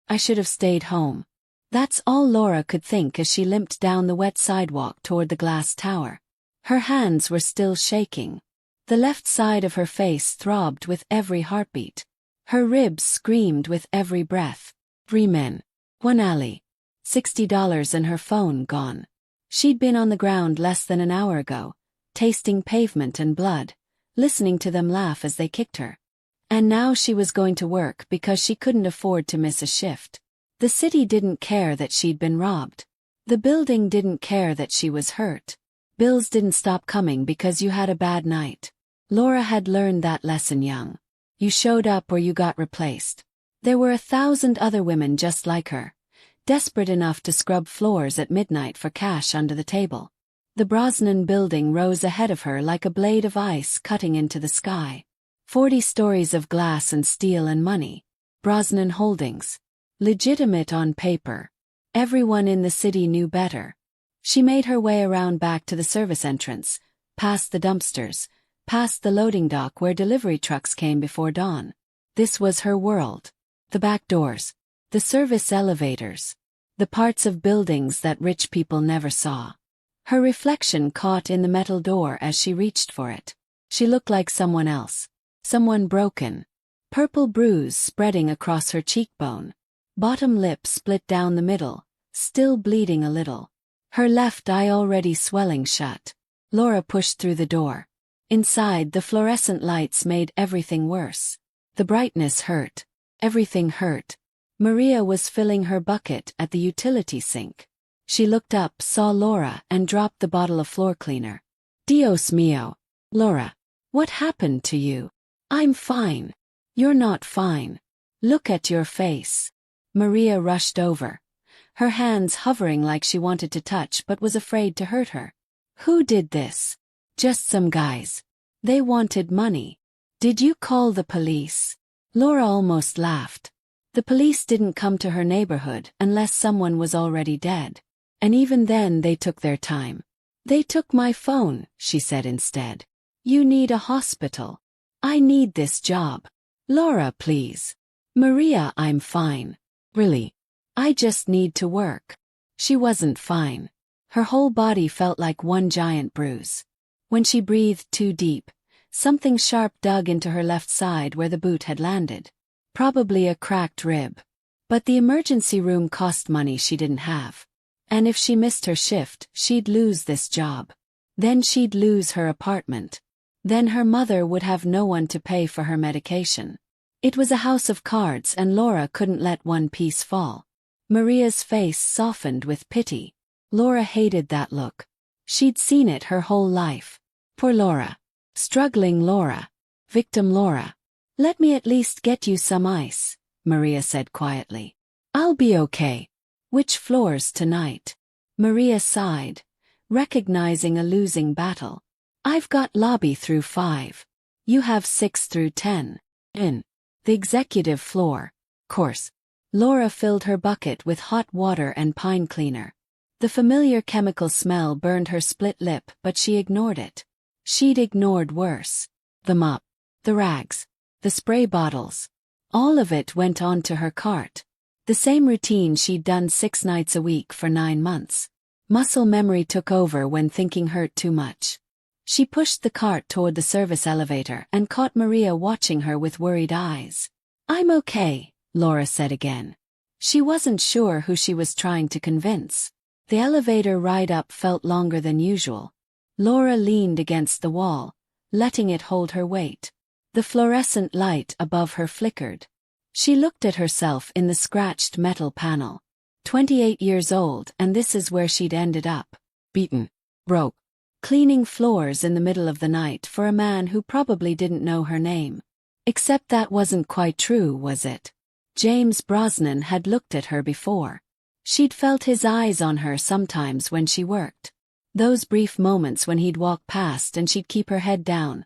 I should have stayed home. That's all Laura could think as she limped down the wet sidewalk toward the glass tower. Her hands were still shaking. The left side of her face throbbed with every heartbeat. Her ribs screamed with every breath. 3 men. 1 alley. $60 and her phone gone. She'd been on the ground less than an hour ago, tasting pavement and blood, listening to them laugh as they kicked her. And now she was going to work because she couldn't afford to miss a shift. The city didn't care that she'd been robbed. The building didn't care that she was hurt. Bills didn't stop coming because you had a bad night. Laura had learned that lesson young. You showed up or you got replaced. There were 1,000 other women just like her, desperate enough to scrub floors at midnight for cash under the table. The Brosnan building rose ahead of her like a blade of ice cutting into the sky. 40 stories of glass and steel and money. Brosnan Holdings. Legitimate on paper. Everyone in the city knew better. She made her way around back to the service entrance, past the dumpsters, past the loading dock where delivery trucks came before dawn. This was her world. The back doors. The service elevators. The parts of buildings that rich people never saw. Her reflection caught in the metal door as she reached for it. She looked like someone else. Someone broken. Purple bruise spreading across her cheekbone. Bottom lip split down the middle, still bleeding a little. Her left eye already swelling shut. Laura pushed through the door. Inside, the fluorescent lights made everything worse. The brightness hurt. Everything hurt. Maria was filling her bucket at the utility sink. She looked up, saw Laura, and dropped the bottle of floor cleaner. Dios mío. Laura. What happened to you? I'm fine. You're not fine. Look at your face. Maria rushed over, her hands hovering like she wanted to touch but was afraid to hurt her. Who did this? Just some guys. They wanted money. Did you call the police? Laura almost laughed. The police didn't come to her neighborhood unless someone was already dead. And even then they took their time. They took my phone, she said instead. You need a hospital. I need this job. Laura, please. Maria, I'm fine. Really? I just need to work. She wasn't fine. Her whole body felt like one giant bruise. When she breathed too deep, something sharp dug into her left side where the boot had landed. Probably a cracked rib. But the emergency room cost money she didn't have. And if she missed her shift, she'd lose this job. Then she'd lose her apartment. Then her mother would have no one to pay for her medication. It was a house of cards and Laura couldn't let one piece fall. Maria's face softened with pity. Laura hated that look. She'd seen it her whole life. Poor Laura. Struggling Laura. Victim Laura. Let me at least get you some ice, Maria said quietly. I'll be okay. Which floors tonight? Maria sighed, recognizing a losing battle. I've got lobby through 5. You have 6 through 10. In. The executive floor. Course. Laura filled her bucket with hot water and pine cleaner. The familiar chemical smell burned her split lip, but she ignored it. She'd ignored worse. The mop. The rags. The spray bottles. All of it went onto her cart. The same routine she'd done 6 nights a week for 9 months. Muscle memory took over when thinking hurt too much. She pushed the cart toward the service elevator and caught Maria watching her with worried eyes. I'm okay, Laura said again. She wasn't sure who she was trying to convince. The elevator ride up felt longer than usual. Laura leaned against the wall, letting it hold her weight. The fluorescent light above her flickered. She looked at herself in the scratched metal panel. 28 years old, and this is where she'd ended up. Beaten. Broke. Cleaning floors in the middle of the night for a man who probably didn't know her name. Except that wasn't quite true, was it? James Brosnan had looked at her before. She'd felt his eyes on her sometimes when she worked. Those brief moments when he'd walk past and she'd keep her head down,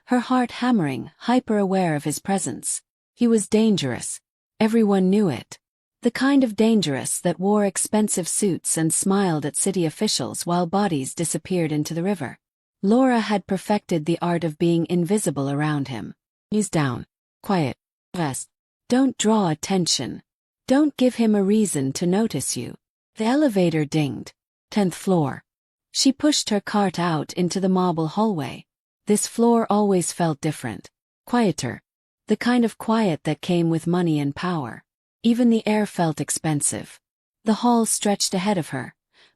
her heart hammering, hyper-aware of his presence. He was dangerous. Everyone knew it. The kind of dangerous that wore expensive suits and smiled at city officials while bodies disappeared into the river. Laura had perfected the art of being invisible around him. He's down. Quiet. Rest. Don't draw attention. Don't give him a reason to notice you. The elevator dinged. 10th floor. She pushed her cart out into the marble hallway. This floor always felt different. Quieter. The kind of quiet that came with money and power. Even the air felt expensive. The hall stretched ahead of her.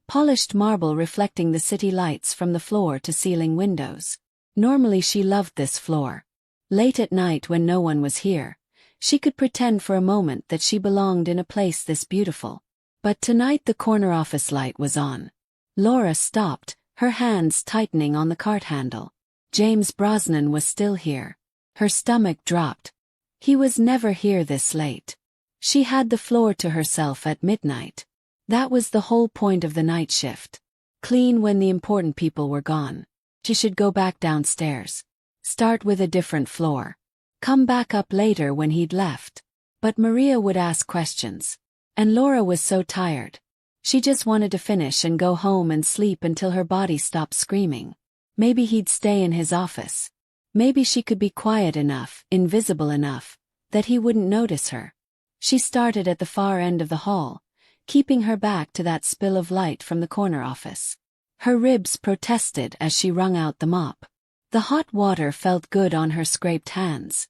Polished marble reflecting the city lights from the floor to ceiling windows. Normally she loved this floor. Late at night when no one was here, she could pretend for a moment that she belonged in a place this beautiful. But tonight the corner office light was on. Laura stopped, her hands tightening on the cart handle. James Brosnan was still here. Her stomach dropped. He was never here this late. She had the floor to herself at midnight. That was the whole point of the night shift. Clean when the important people were gone. She should go back downstairs. Start with a different floor. Come back up later when he'd left. But Maria would ask questions. And Laura was so tired. She just wanted to finish and go home and sleep until her body stopped screaming. Maybe he'd stay in his office. Maybe she could be quiet enough, invisible enough, that he wouldn't notice her. She started at the far end of the hall, keeping her back to that spill of light from the corner office. Her ribs protested as she wrung out the mop. The hot water felt good on her scraped hands.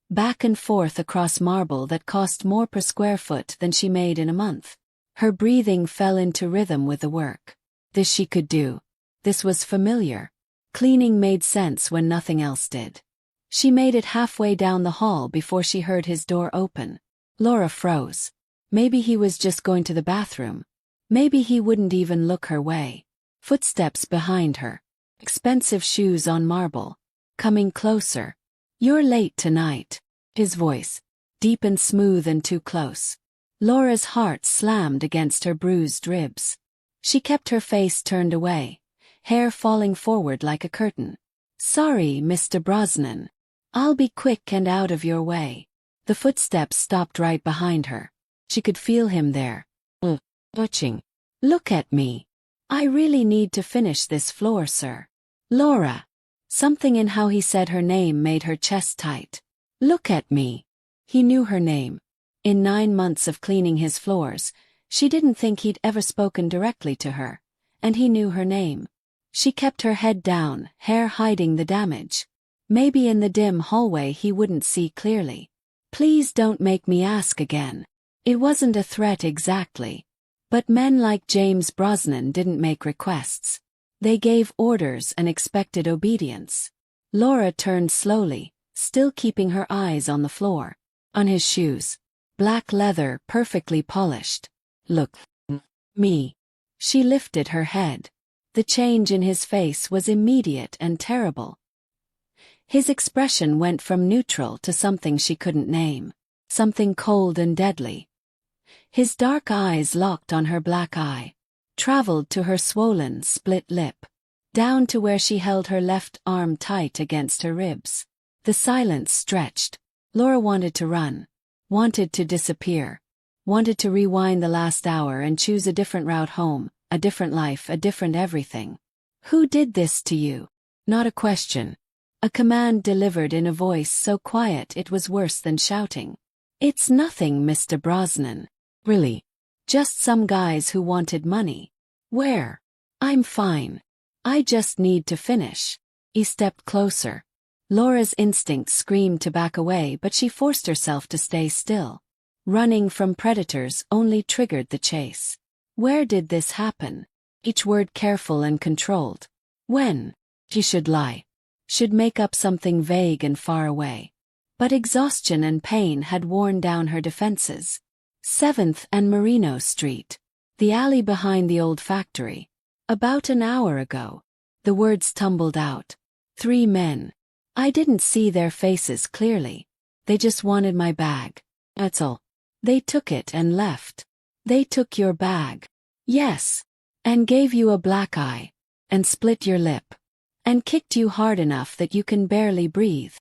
Back and forth across marble that cost more per square foot than she made in a month. Her breathing fell into rhythm with the work. This she could do. This was familiar. Cleaning made sense when nothing else did. She made it halfway down the hall before she heard his door open. Laura froze. Maybe he was just going to the bathroom. Maybe he wouldn't even look her way. Footsteps behind her. Expensive shoes on marble. Coming closer. You're late tonight. His voice. Deep and smooth and too close. Laura's heart slammed against her bruised ribs. She kept her face turned away, hair falling forward like a curtain. Sorry, Mr. Brosnan. I'll be quick and out of your way. The footsteps stopped right behind her. She could feel him there. Touching. Look at me. I really need to finish this floor, sir. Laura. Something in how he said her name made her chest tight. Look at me. He knew her name. In 9 months of cleaning his floors, she didn't think he'd ever spoken directly to her, and he knew her name. She kept her head down, hair hiding the damage. Maybe in the dim hallway he wouldn't see clearly. Please don't make me ask again. It wasn't a threat exactly. But men like James Brosnan didn't make requests. They gave orders and expected obedience. Laura turned slowly, still keeping her eyes on the floor. On his shoes. Black leather, perfectly polished. Look. Me. She lifted her head. The change in his face was immediate and terrible. His expression went from neutral to something she couldn't name. Something cold and deadly. His dark eyes locked on her black eye. Traveled to her swollen, split lip. Down to where she held her left arm tight against her ribs. The silence stretched. Laura wanted to run. Wanted to disappear. Wanted to rewind the last hour and choose a different route home, a different life, a different everything. Who did this to you? Not a question. A command delivered in a voice so quiet it was worse than shouting. It's nothing, Mr. Brosnan. Really. Just some guys who wanted money. Where? I'm fine. I just need to finish. He stepped closer. Laura's instinct screamed to back away, but she forced herself to stay still. Running from predators only triggered the chase. Where did this happen? Each word careful and controlled. When? She should lie. Should make up something vague and far away. But exhaustion and pain had worn down her defenses. 7th and Merino Street. The alley behind the old factory. About an hour ago. The words tumbled out. 3 men. I didn't see their faces clearly. They just wanted my bag. That's all. They took it and left. They took your bag. Yes. And gave you a black eye. And split your lip. And kicked you hard enough that you can barely breathe.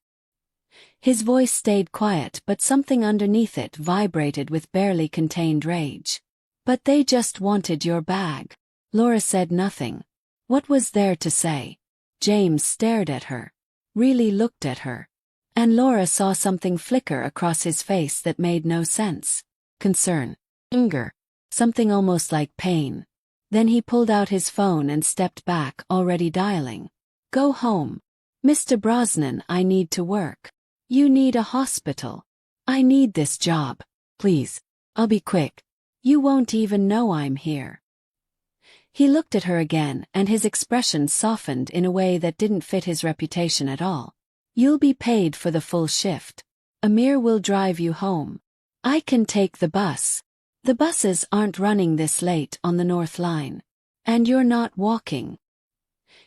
His voice stayed quiet, but something underneath it vibrated with barely contained rage. But they just wanted your bag. Laura said nothing. What was there to say? James stared at her. Really looked at her. And Laura saw something flicker across his face that made no sense. Concern. Anger. Something almost like pain. Then he pulled out his phone and stepped back, already dialing. Go home. Mr. Brosnan, I need to work. You need a hospital. I need this job. Please. I'll be quick. You won't even know I'm here. He looked at her again, and his expression softened in a way that didn't fit his reputation at all. You'll be paid for the full shift. Amir will drive you home. I can take the bus. The buses aren't running this late on the North Line. And you're not walking.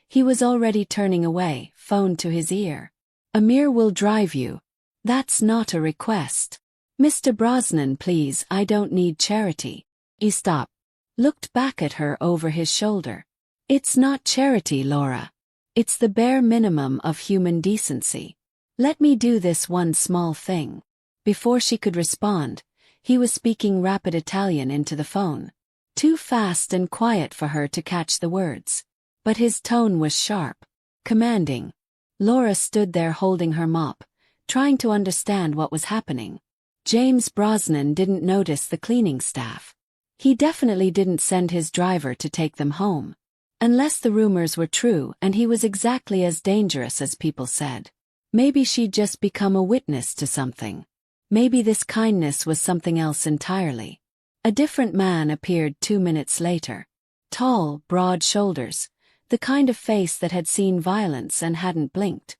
He was already turning away, phone to his ear. Amir will drive you. That's not a request. Mr. Brosnan, please, I don't need charity. He stopped. Looked back at her over his shoulder. It's not charity, Laura. It's the bare minimum of human decency. Let me do this one small thing. Before she could respond, he was speaking rapid Italian into the phone. Too fast and quiet for her to catch the words. But his tone was sharp, commanding. Laura stood there holding her mop, trying to understand what was happening. James Brosnan didn't notice the cleaning staff. He definitely didn't send his driver to take them home. Unless the rumors were true and he was exactly as dangerous as people said. Maybe she'd just become a witness to something. Maybe this kindness was something else entirely. A different man appeared 2 minutes later. Tall, broad shoulders, the kind of face that had seen violence and hadn't blinked.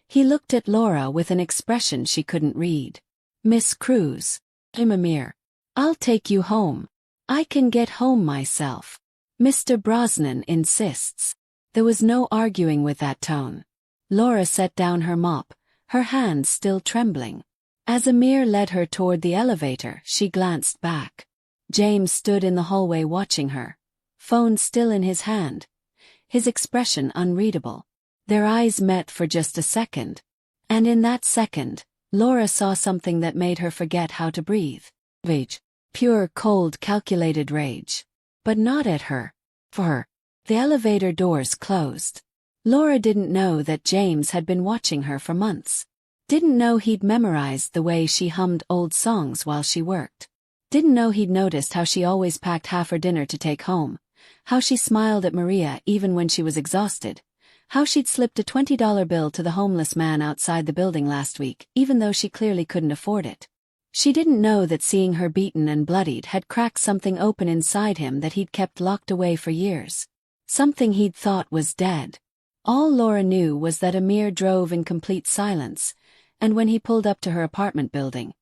He looked at Laura with an expression she couldn't read. Miss Cruz. I'm Amir. I'll take you home. I can get home myself. Mr. Brosnan insists. There was no arguing with that tone. Laura set down her mop, her hands still trembling. As Amir led her toward the elevator, she glanced back. James stood in the hallway watching her, phone still in his hand, his expression unreadable. Their eyes met for just a second. And in that second, Laura saw something that made her forget how to breathe. Rage. Pure, cold, calculated rage. But not at her. For her. The elevator doors closed. Laura didn't know that James had been watching her for months. Didn't know he'd memorized the way she hummed old songs while she worked. Didn't know he'd noticed how she always packed half her dinner to take home. How she smiled at Maria even when she was exhausted. How she'd slipped a $20 bill to the homeless man outside the building last week, even though she clearly couldn't afford it. She didn't know that seeing her beaten and bloodied had cracked something open inside him that he'd kept locked away for years. Something he'd thought was dead. All Laura knew was that Amir drove in complete silence, and when he pulled up to her apartment building,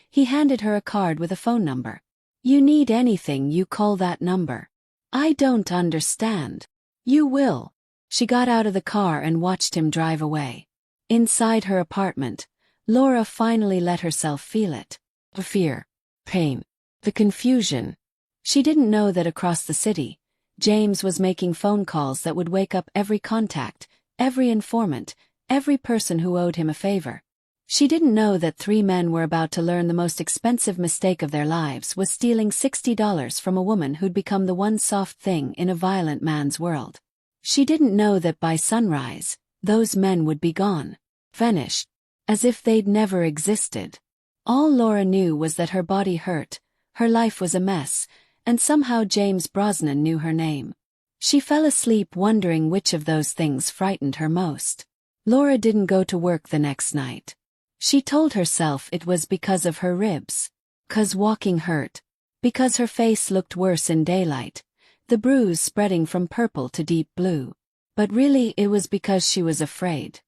he handed her a card with a phone number. You need anything, you call that number. I don't understand. You will. She got out of the car and watched him drive away. Inside her apartment, Laura finally let herself feel it. The fear, pain, the confusion. She didn't know that across the city, James was making phone calls that would wake up every contact, every informant, every person who owed him a favor. She didn't know that 3 men were about to learn the most expensive mistake of their lives was stealing $60 from a woman who'd become the one soft thing in a violent man's world. She didn't know that by sunrise, those men would be gone, vanished, as if they'd never existed. All Laura knew was that her body hurt, her life was a mess, and somehow James Brosnan knew her name. She fell asleep wondering which of those things frightened her most. Laura didn't go to work the next night. She told herself it was because of her ribs. 'Cause walking hurt. Because her face looked worse in daylight, the bruise spreading from purple to deep blue. But really it was because she was afraid.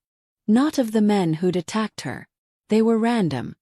Not of the men who'd attacked her. They were random.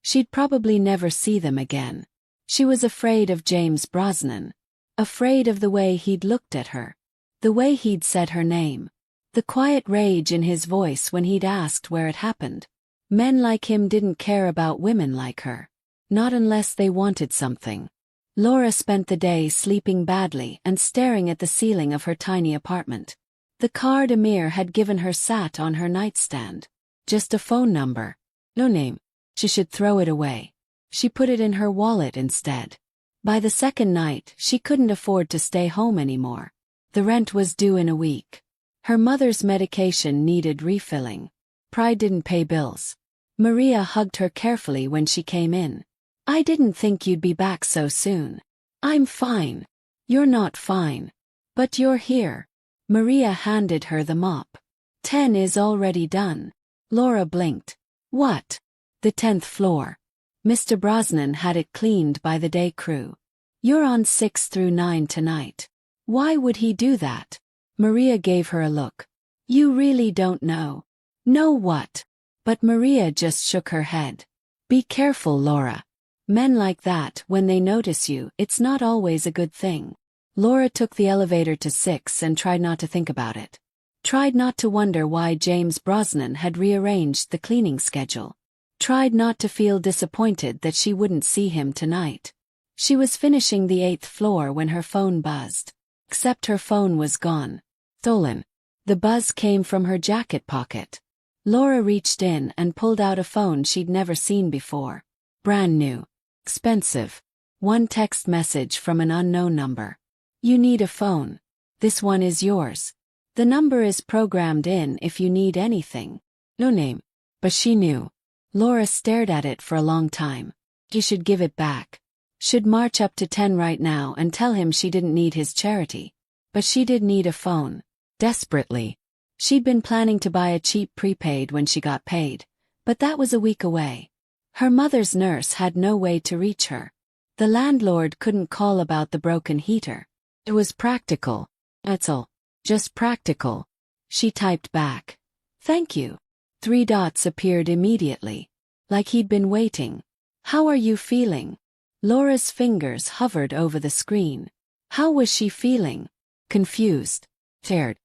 She'd probably never see them again. She was afraid of James Brosnan. Afraid of the way he'd looked at her. The way he'd said her name. The quiet rage in his voice when he'd asked where it happened. Men like him didn't care about women like her. Not unless they wanted something. Laura spent the day sleeping badly and staring at the ceiling of her tiny apartment. The card Amir had given her sat on her nightstand. Just a phone number. No name. She should throw it away. She put it in her wallet instead. By the second night, she couldn't afford to stay home anymore. The rent was due in a week. Her mother's medication needed refilling. Pride didn't pay bills. Maria hugged her carefully when she came in. I didn't think you'd be back so soon. I'm fine. You're not fine. But you're here. Maria handed her the mop. 10 is already done. Laura blinked. What? The 10th floor. Mr. Brosnan had it cleaned by the day crew. You're on 6 through 9 tonight. Why would he do that? Maria gave her a look. You really don't know. Know what? But Maria just shook her head. Be careful, Laura. Men like that, when they notice you, it's not always a good thing. Laura took the elevator to 6 and tried not to think about it. Tried not to wonder why James Brosnan had rearranged the cleaning schedule. Tried not to feel disappointed that she wouldn't see him tonight. She was finishing the 8th floor when her phone buzzed. Except her phone was gone. Stolen. The buzz came from her jacket pocket. Laura reached in and pulled out a phone she'd never seen before. Brand new. Expensive. One text message from an unknown number. You need a phone. This one is yours. The number is programmed in if you need anything. No name. But she knew. Laura stared at it for a long time. She should give it back. Should march up to 10 right now and tell him she didn't need his charity. But she did need a phone. Desperately. She'd been planning to buy a cheap prepaid when she got paid, but that was a week away. Her mother's nurse had no way to reach her. The landlord couldn't call about the broken heater. It was practical. That's all. Just practical. She typed back. Thank you. 3 dots appeared immediately. Like he'd been waiting. How are you feeling? Laura's fingers hovered over the screen. How was she feeling? Confused. Scared.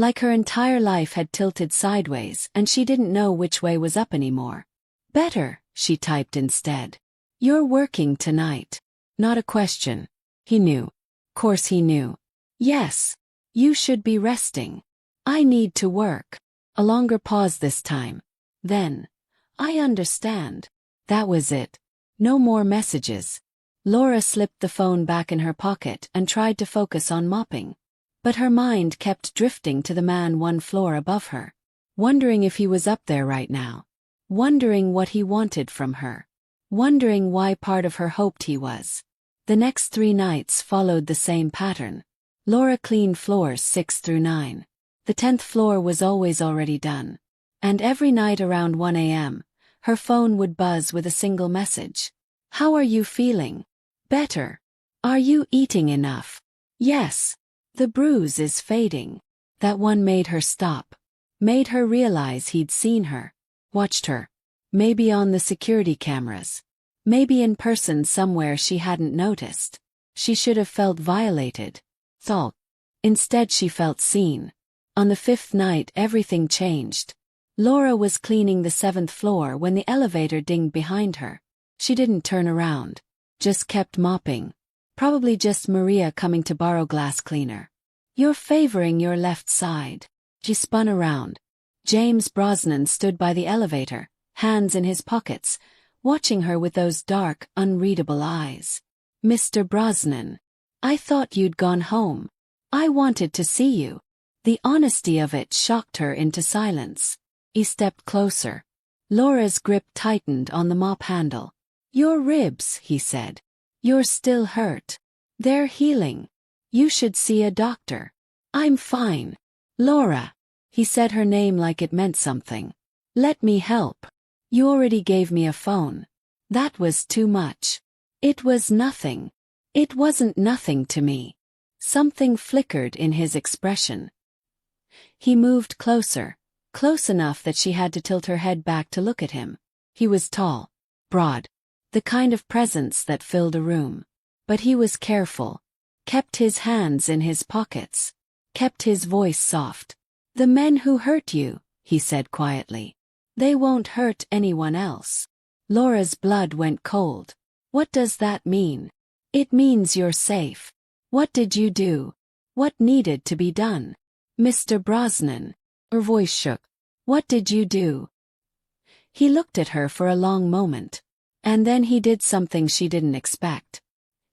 Like her entire life had tilted sideways and she didn't know which way was up anymore. Better, she typed instead. You're working tonight. Not a question. He knew. Course he knew. Yes. You should be resting. I need to work. A longer pause this time. Then. I understand. That was it. No more messages. Laura slipped the phone back in her pocket and tried to focus on mopping. But her mind kept drifting to the man 1 floor above her. Wondering if he was up there right now. Wondering what he wanted from her. Wondering why part of her hoped he was. The next 3 nights followed the same pattern. Laura cleaned floors 6 through 9. The 10th floor was always already done. And every night around 1 a.m., her phone would buzz with a single message. How are you feeling? Better. Are you eating enough? Yes. The bruise is fading. That one made her stop. Made her realize he'd seen her. Watched her. Maybe on the security cameras. Maybe in person somewhere she hadn't noticed. She should have felt violated. Thought. Instead she felt seen. On the 5th night everything changed. Laura was cleaning the 7th floor when the elevator dinged behind her. She didn't turn around. Just kept mopping. Probably just Maria coming to borrow glass cleaner. You're favoring your left side. She spun around. James Brosnan stood by the elevator, hands in his pockets, watching her with those dark, unreadable eyes. Mr. Brosnan. I thought you'd gone home. I wanted to see you. The honesty of it shocked her into silence. He stepped closer. Laura's grip tightened on the mop handle. Your ribs, he said. You're still hurt. They're healing. You should see a doctor. I'm fine. Laura. He said her name like it meant something. Let me help. You already gave me a phone. That was too much. It was nothing. It wasn't nothing to me. Something flickered in his expression. He moved closer, close enough that she had to tilt her head back to look at him. He was tall, broad, the kind of presence that filled a room. But he was careful, kept his hands in his pockets, kept his voice soft. The men who hurt you, he said quietly. They won't hurt anyone else. Laura's blood went cold. What does that mean? It means you're safe. What did you do? What needed to be done? Mr. Brosnan. Her voice shook. What did you do? He looked at her for a long moment. And then he did something she didn't expect.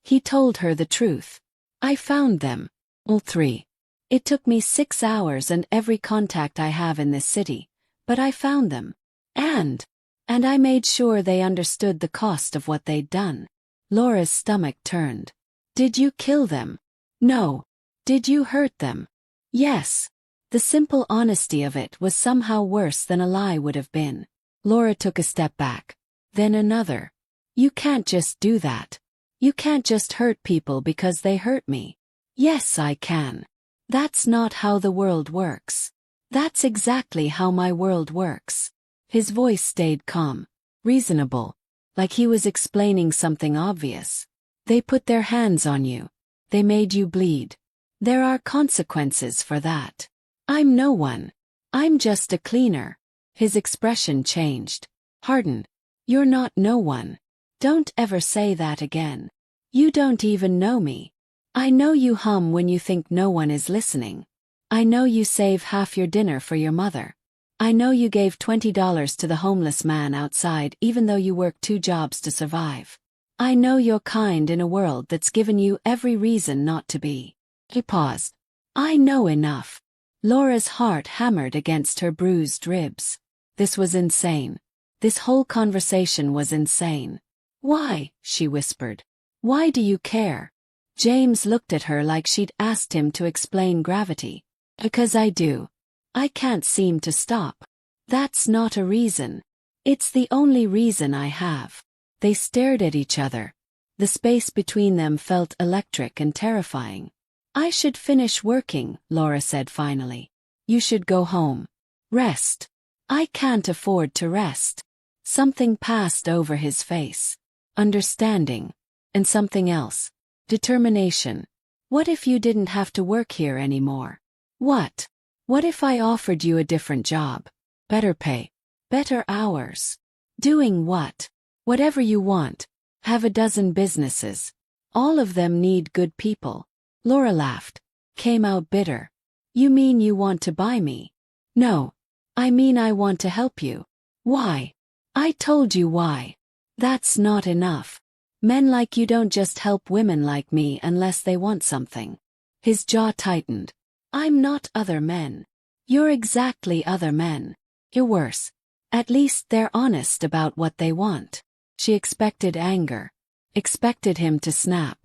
He told her the truth. I found them. All 3. It took me 6 hours and every contact I have in this city, But I found them. And I made sure they understood the cost of what they'd done. Laura's stomach turned. Did you kill them? No. Did you hurt them? Yes. The simple honesty of it was somehow worse than a lie would have been. Laura took a step back. Then another. You can't just do that. You can't just hurt people because they hurt me. Yes, I can. That's not how the world works. That's exactly how my world works. His voice stayed calm, reasonable, like he was explaining something obvious. They put their hands on you. They made you bleed. There are consequences for that. I'm no one. I'm just a cleaner. His expression changed. Hardened. You're not no one. Don't ever say that again. You don't even know me. I know you hum when you think no one is listening. I know you save half your dinner for your mother. I know you gave $20 to the homeless man outside even though you work 2 jobs to survive. I know you're kind in a world that's given you every reason not to be. He paused. I know enough. Laura's heart hammered against her bruised ribs. This was insane. This whole conversation was insane. Why? She whispered. Why do you care? James looked at her like she'd asked him to explain gravity. Because I do. I can't seem to stop. That's not a reason. It's the only reason I have. They stared at each other. The space between them felt electric and terrifying. I should finish working, Laura said finally. You should go home. Rest. I can't afford to rest. Something passed over his face. Understanding. And something else. Determination. What if you didn't have to work here anymore? What? What if I offered you a different job? Better pay. Better hours. Doing what? Whatever you want. Have a dozen businesses. All of them need good people. Laura laughed. Came out bitter. You mean you want to buy me? No. I mean I want to help you. Why? I told you why. That's not enough. Men like you don't just help women like me unless they want something. His jaw tightened. I'm not other men. You're exactly other men. You're worse. At least they're honest about what they want. She expected anger. Expected him to snap.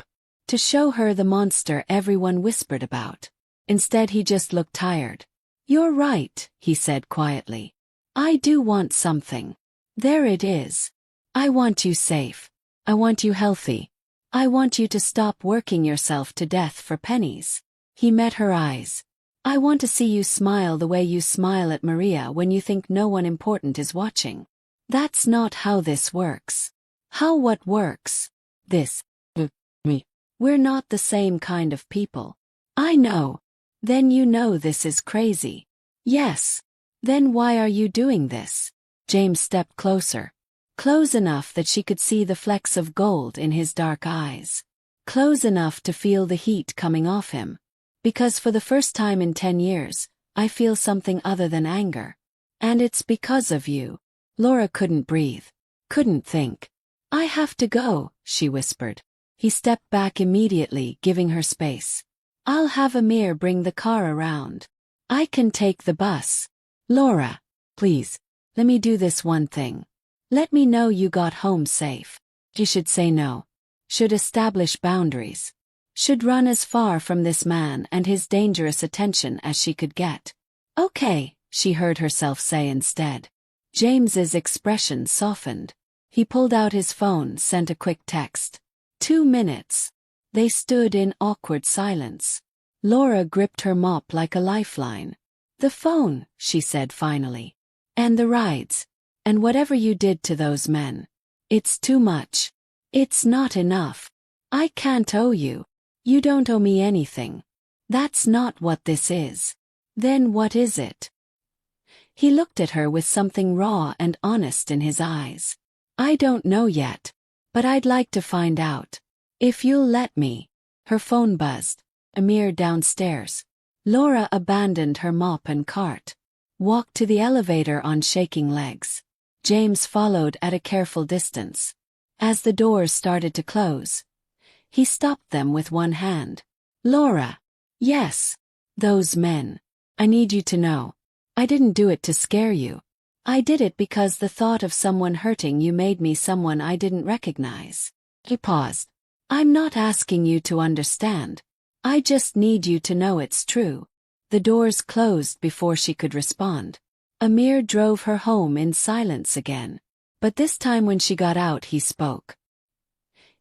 To show her the monster everyone whispered about. Instead he just looked tired. You're right, he said quietly. I do want something. There it is. I want you safe. I want you healthy. I want you to stop working yourself to death for pennies. He met her eyes. I want to see you smile the way you smile at Maria when you think no one important is watching. That's not how this works. How what works? This. Me. We're not the same kind of people. I know. Then you know this is crazy. Yes. Then why are you doing this? James stepped closer. Close enough that she could see the flecks of gold in his dark eyes. Close enough to feel the heat coming off him. Because for the first time in 10 years, I feel something other than anger. And it's because of you. Laura couldn't breathe. Couldn't think. I have to go, she whispered. He stepped back immediately, giving her space. I'll have Amir bring the car around. I can take the bus. Laura, please, let me do this one thing. Let me know you got home safe. She should say no. Should establish boundaries. Should run as far from this man and his dangerous attention as she could get. Okay, she heard herself say instead. James's expression softened. He pulled out his phone, sent a quick text. 2 minutes. They stood in awkward silence. Laura gripped her mop like a lifeline. The phone, she said finally. And the rides. And whatever you did to those men. It's too much. It's not enough. I can't owe you. You don't owe me anything. That's not what this is. Then what is it? He looked at her with something raw and honest in his eyes. I don't know yet. But I'd like to find out. If you'll let me. Her phone buzzed. Amir downstairs. Laura abandoned her mop and cart. Walked to the elevator on shaking legs. James followed at a careful distance. As the doors started to close, he stopped them with one hand. Laura. Yes. Those men. I need you to know. I didn't do it to scare you. I did it because the thought of someone hurting you made me someone I didn't recognize. He paused. I'm not asking you to understand. I just need you to know it's true. The doors closed before she could respond. Amir drove her home in silence again. But this time when she got out he spoke.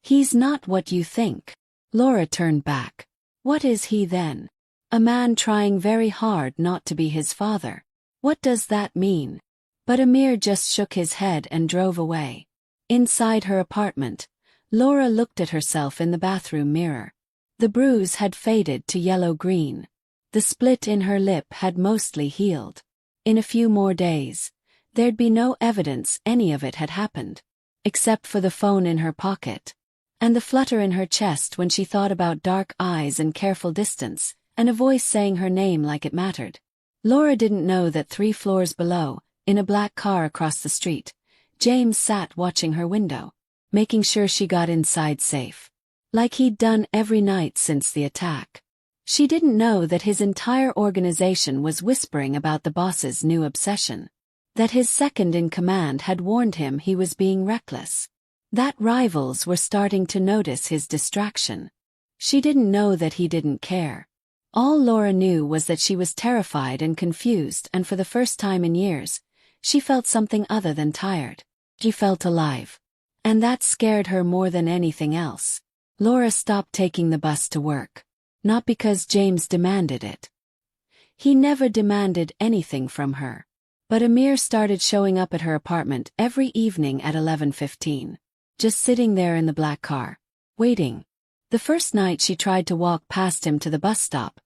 He's not what you think. Laura turned back. What is he then? A man trying very hard not to be his father. What does that mean? But Amir just shook his head and drove away. Inside her apartment, Laura looked at herself in the bathroom mirror. The bruise had faded to yellow-green. The split in her lip had mostly healed. In a few more days, there'd be no evidence any of it had happened, except for the phone in her pocket, and the flutter in her chest when she thought about dark eyes and careful distance, and a voice saying her name like it mattered. Laura didn't know that 3 floors below, in a black car across the street, James sat watching her window, making sure she got inside safe. Like he'd done every night since the attack. She didn't know that his entire organization was whispering about the boss's new obsession. That his second-in-command had warned him he was being reckless. That rivals were starting to notice his distraction. She didn't know that he didn't care. All Laura knew was that she was terrified and confused, and for the first time in years, she felt something other than tired. She felt alive. And that scared her more than anything else. Laura stopped taking the bus to work. Not because James demanded it. He never demanded anything from her. But Amir started showing up at her apartment every evening at 11:15. Just sitting there in the black car. Waiting. The first night she tried to walk past him to the bus stop.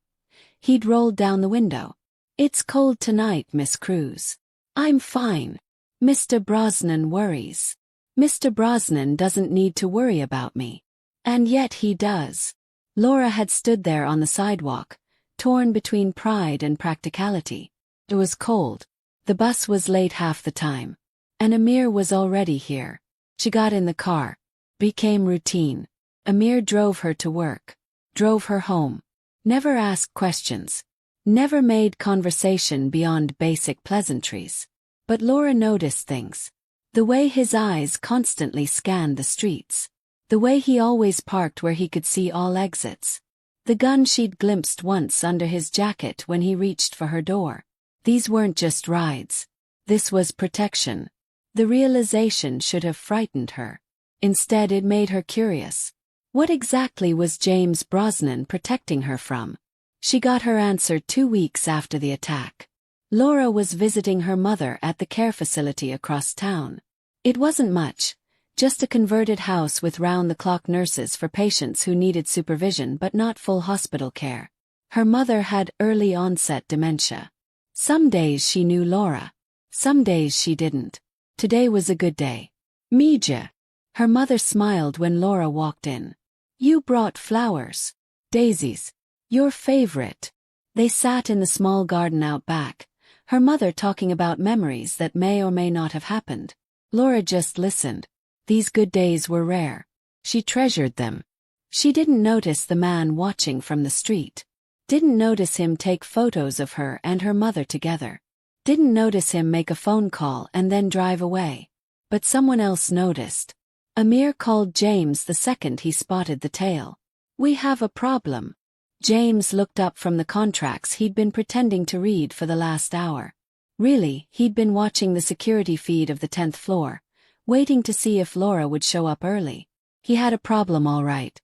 He'd rolled down the window. It's cold tonight, Miss Cruz. I'm fine. Mr. Brosnan worries. Mr. Brosnan doesn't need to worry about me. And yet he does. Laura had stood there on the sidewalk, torn between pride and practicality. It was cold. The bus was late half the time. And Amir was already here. She got in the car. Became routine. Amir drove her to work. Drove her home. Never asked questions. Never made conversation beyond basic pleasantries. But Laura noticed things. The way his eyes constantly scanned the streets. The way he always parked where he could see all exits. The gun she'd glimpsed once under his jacket when he reached for her door. These weren't just rides. This was protection. The realization should have frightened her. Instead, it made her curious. What exactly was James Brosnan protecting her from? She got her answer 2 weeks after the attack. Laura was visiting her mother at the care facility across town. It wasn't much. Just a converted house with round-the-clock nurses for patients who needed supervision but not full hospital care. Her mother had early-onset dementia. Some days she knew Laura. Some days she didn't. Today was a good day. Mija. Her mother smiled when Laura walked in. You brought flowers. Daisies. Your favorite. They sat in the small garden out back, her mother talking about memories that may or may not have happened. Laura just listened. These good days were rare. She treasured them. She didn't notice the man watching from the street. Didn't notice him take photos of her and her mother together. Didn't notice him make a phone call and then drive away. But someone else noticed. Amir called James the second he spotted the tail. We have a problem. James looked up from the contracts he'd been pretending to read for the last hour. Really, he'd been watching the security feed of the 10th floor. Waiting to see if Laura would show up early. He had a problem all right.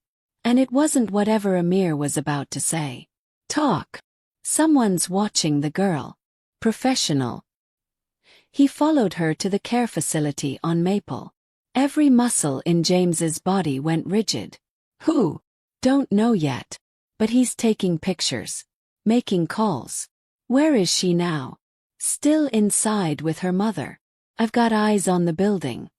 And it wasn't whatever Amir was about to say. Talk. Someone's watching the girl. Professional. He followed her to the care facility on Maple. Every muscle in James's body went rigid. Who? Don't know yet. But he's taking pictures. Making calls. Where is she now? Still inside with her mother. I've got eyes on the building.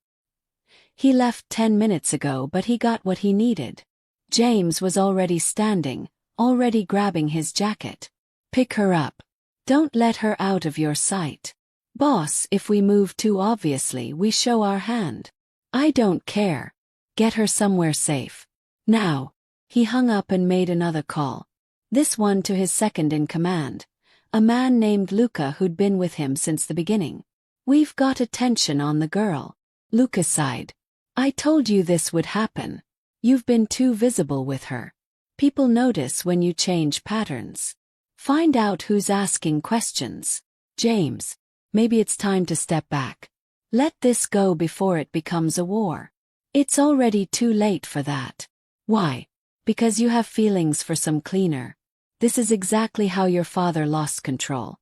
He left 10 minutes ago, but he got what he needed. James was already standing, already grabbing his jacket. Pick her up. Don't let her out of your sight. Boss, if we move too obviously, we show our hand. I don't care. Get her somewhere safe. Now. He hung up and made another call. This one to his second-in-command, a man named Luca who'd been with him since the beginning. We've got attention on the girl. Luca sighed. I told you this would happen. You've been too visible with her. People notice when you change patterns. Find out who's asking questions. James, maybe it's time to step back. Let this go before it becomes a war. It's already too late for that. Why? Because you have feelings for some cleaner. This is exactly how your father lost control.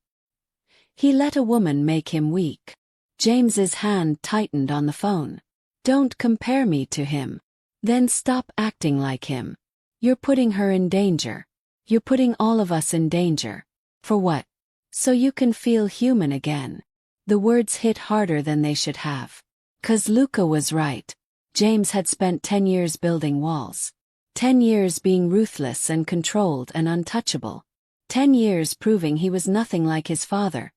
He let a woman make him weak. James's hand tightened on the phone. Don't compare me to him. Then stop acting like him. You're putting her in danger. You're putting all of us in danger. For what? So you can feel human again. The words hit harder than they should have. 'Cause Luca was right. James had spent 10 years building walls. 10 years being ruthless and controlled and untouchable. 10 years proving he was nothing like his father,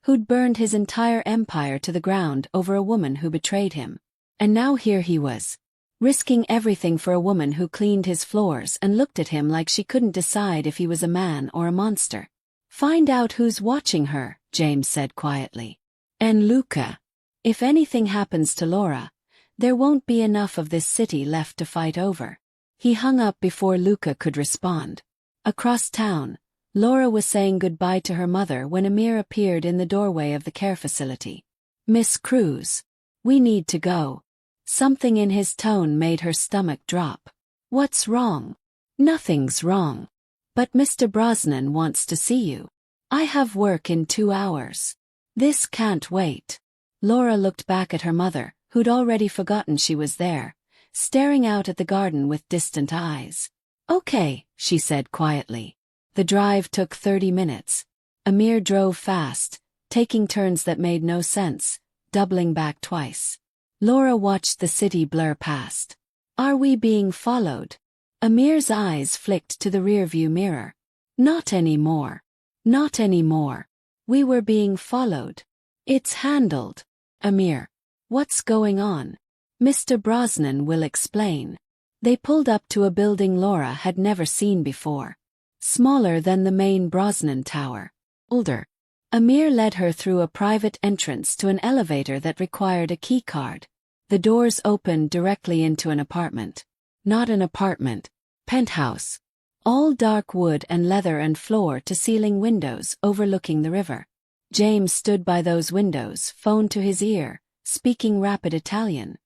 who'd burned his entire empire to the ground over a woman who betrayed him. And now here he was, risking everything for a woman who cleaned his floors and looked at him like she couldn't decide if he was a man or a monster. Find out who's watching her, James said quietly. And Luca. If anything happens to Laura, there won't be enough of this city left to fight over. He hung up before Luca could respond. Across town, Laura was saying goodbye to her mother when Amir appeared in the doorway of the care facility. Miss Cruz, we need to go. Something in his tone made her stomach drop. What's wrong? Nothing's wrong. But Mr. Brosnan wants to see you. I have work in 2 hours. This can't wait. Laura looked back at her mother, who'd already forgotten she was there, staring out at the garden with distant eyes. Okay, she said quietly. The drive took 30 minutes. Amir drove fast, taking turns that made no sense, doubling back twice. Laura watched the city blur past. Are we being followed? Amir's eyes flicked to the rearview mirror. Not anymore. Not anymore. We were being followed. It's handled. Amir. What's going on? Mr. Brosnan will explain. They pulled up to a building Laura had never seen before. Smaller than the main Brosnan Tower. Older. Amir led her through a private entrance to an elevator that required a keycard. The doors opened directly into an apartment. Not an apartment. Penthouse. All dark wood and leather and floor-to-ceiling windows overlooking the river. James stood by those windows, phone to his ear, speaking rapid Italian.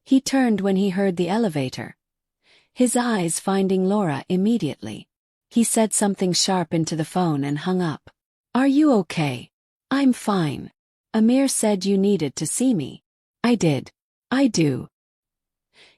He turned when he heard the elevator, his eyes finding Laura immediately. He said something sharp into the phone and hung up. Are you okay? I'm fine. Amir said you needed to see me. I did. I do.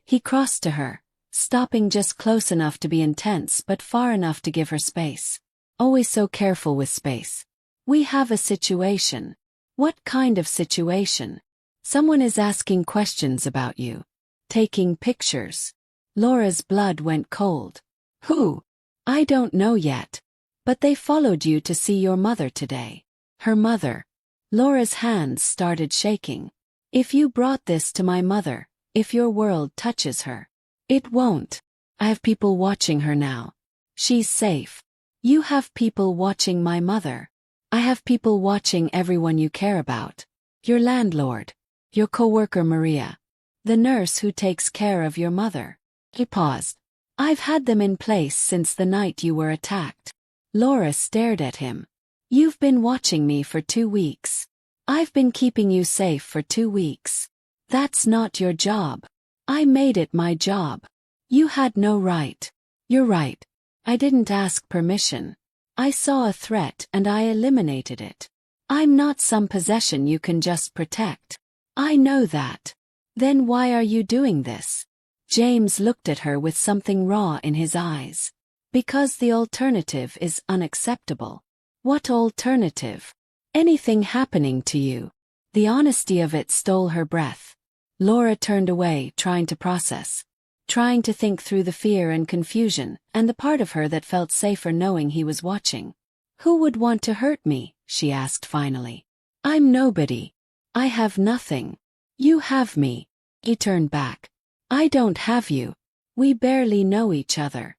He crossed to her, stopping just close enough to be intense but far enough to give her space. Always so careful with space. We have a situation. What kind of situation? Someone is asking questions about you. Taking pictures. Laura's blood went cold. Who? I don't know yet. But they followed you to see your mother today. Her mother. Laura's hands started shaking. If you brought this to my mother, if your world touches her. It won't. I have people watching her now. She's safe. You have people watching my mother. I have people watching everyone you care about. Your landlord. Your coworker Maria. The nurse who takes care of your mother. He paused. I've had them in place since the night you were attacked. Laura stared at him. You've been watching me for 2 weeks. I've been keeping you safe for 2 weeks. That's not your job. I made it my job. You had no right. You're right. I didn't ask permission. I saw a threat and I eliminated it. I'm not some possession you can just protect. I know that. Then why are you doing this? James looked at her with something raw in his eyes. Because the alternative is unacceptable. What alternative? Anything happening to you. The honesty of it stole her breath. Laura turned away, trying to process. Trying to think through the fear and confusion, and the part of her that felt safer knowing he was watching. Who would want to hurt me? She asked finally. I'm nobody. I have nothing. You have me. He turned back. I don't have you. We barely know each other.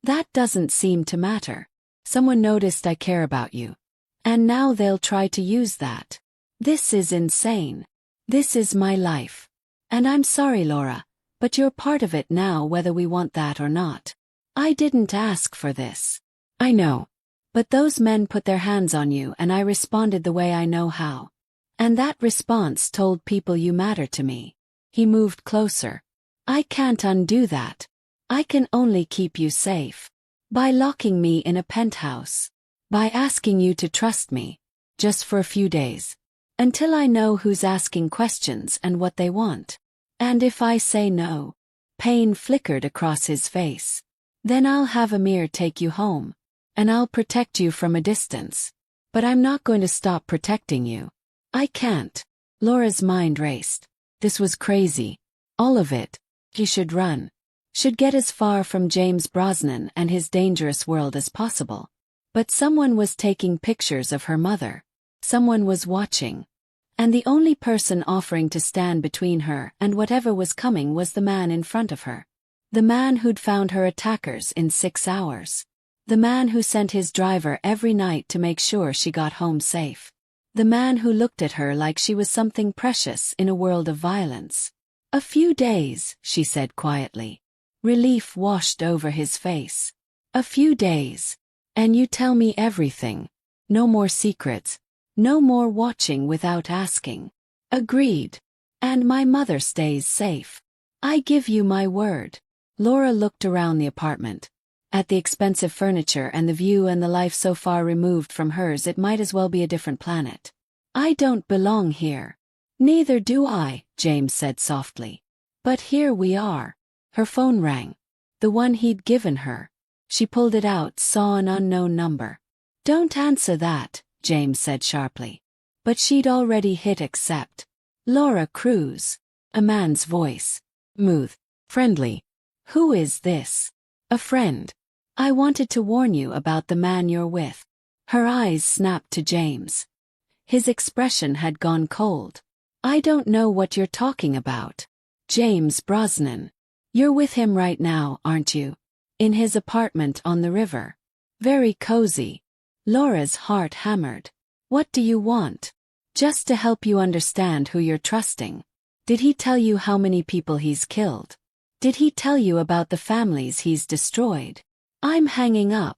That doesn't seem to matter. Someone noticed I care about you. And now they'll try to use that. This is insane. This is my life. And I'm sorry, Laura, but you're part of it now whether we want that or not. I didn't ask for this. I know. But those men put their hands on you and I responded the way I know how. And that response told people you matter to me. He moved closer. I can't undo that. I can only keep you safe. By locking me in a penthouse. By asking you to trust me. Just for a few days. Until I know who's asking questions and what they want. And if I say no. Pain flickered across his face. Then I'll have Amir take you home. And I'll protect you from a distance. But I'm not going to stop protecting you. I can't. Laura's mind raced. This was crazy. All of it. He should run. Should get as far from James Brosnan and his dangerous world as possible. But someone was taking pictures of her mother. Someone was watching. And the only person offering to stand between her and whatever was coming was the man in front of her. The man who'd found her attackers in 6 hours. The man who sent his driver every night to make sure she got home safe. The man who looked at her like she was something precious in a world of violence. A few days, she said quietly. Relief washed over his face. A few days. And you tell me everything. No more secrets. No more watching without asking. Agreed. And my mother stays safe. I give you my word. Laura looked around the apartment. At the expensive furniture and the view and the life so far removed from hers, it might as well be a different planet. I don't belong here. Neither do I, James said softly. But here we are. Her phone rang. The one he'd given her. She pulled it out, saw an unknown number. Don't answer that, James said sharply. But she'd already hit accept. Laura Cruz. A man's voice. Smooth. Friendly. Who is this? A friend. I wanted to warn you about the man you're with. Her eyes snapped to James. His expression had gone cold. I don't know what you're talking about. James Brosnan. You're with him right now, aren't you? In his apartment on the river. Very cozy. Laura's heart hammered. What do you want? Just to help you understand who you're trusting. Did he tell you how many people he's killed? Did he tell you about the families he's destroyed? I'm hanging up.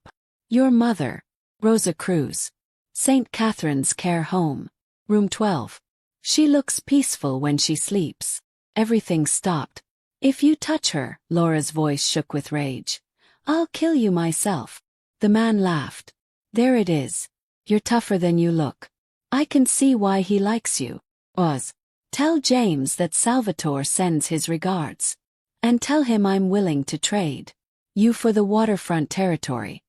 Your mother. Rosa Cruz. St. Catherine's Care Home. Room 12. She looks peaceful when she sleeps. Everything stopped. If you touch her, Laura's voice shook with rage. I'll kill you myself. The man laughed. There it is. You're tougher than you look. I can see why he likes you. Oz. Tell James that Salvatore sends his regards. And tell him I'm willing to trade you for the waterfront territory.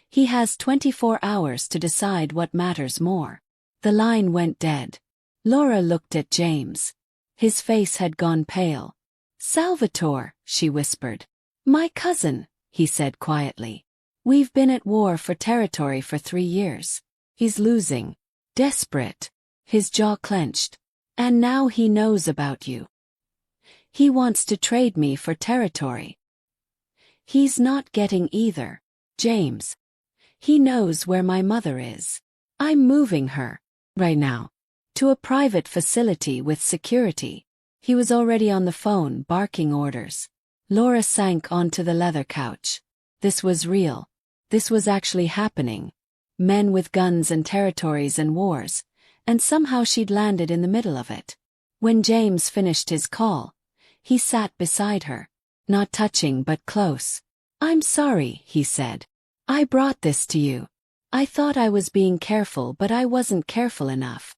He has 24 hours to decide what matters more. The line went dead. Laura looked at James. His face had gone pale. Salvatore, she whispered. My cousin, he said quietly. We've been at war for territory for 3 years. He's losing. Desperate. His jaw clenched. And now he knows about you. He wants to trade me for territory. He's not getting either. James. He knows where my mother is. I'm moving her. Right now. To a private facility with security. He was already on the phone barking orders. Laura sank onto the leather couch. This was real. This was actually happening. Men with guns and territories and wars. And somehow she'd landed in the middle of it. When James finished his call, he sat beside her. Not touching but close. I'm sorry, he said. I brought this to you. I thought I was being careful, but I wasn't careful enough.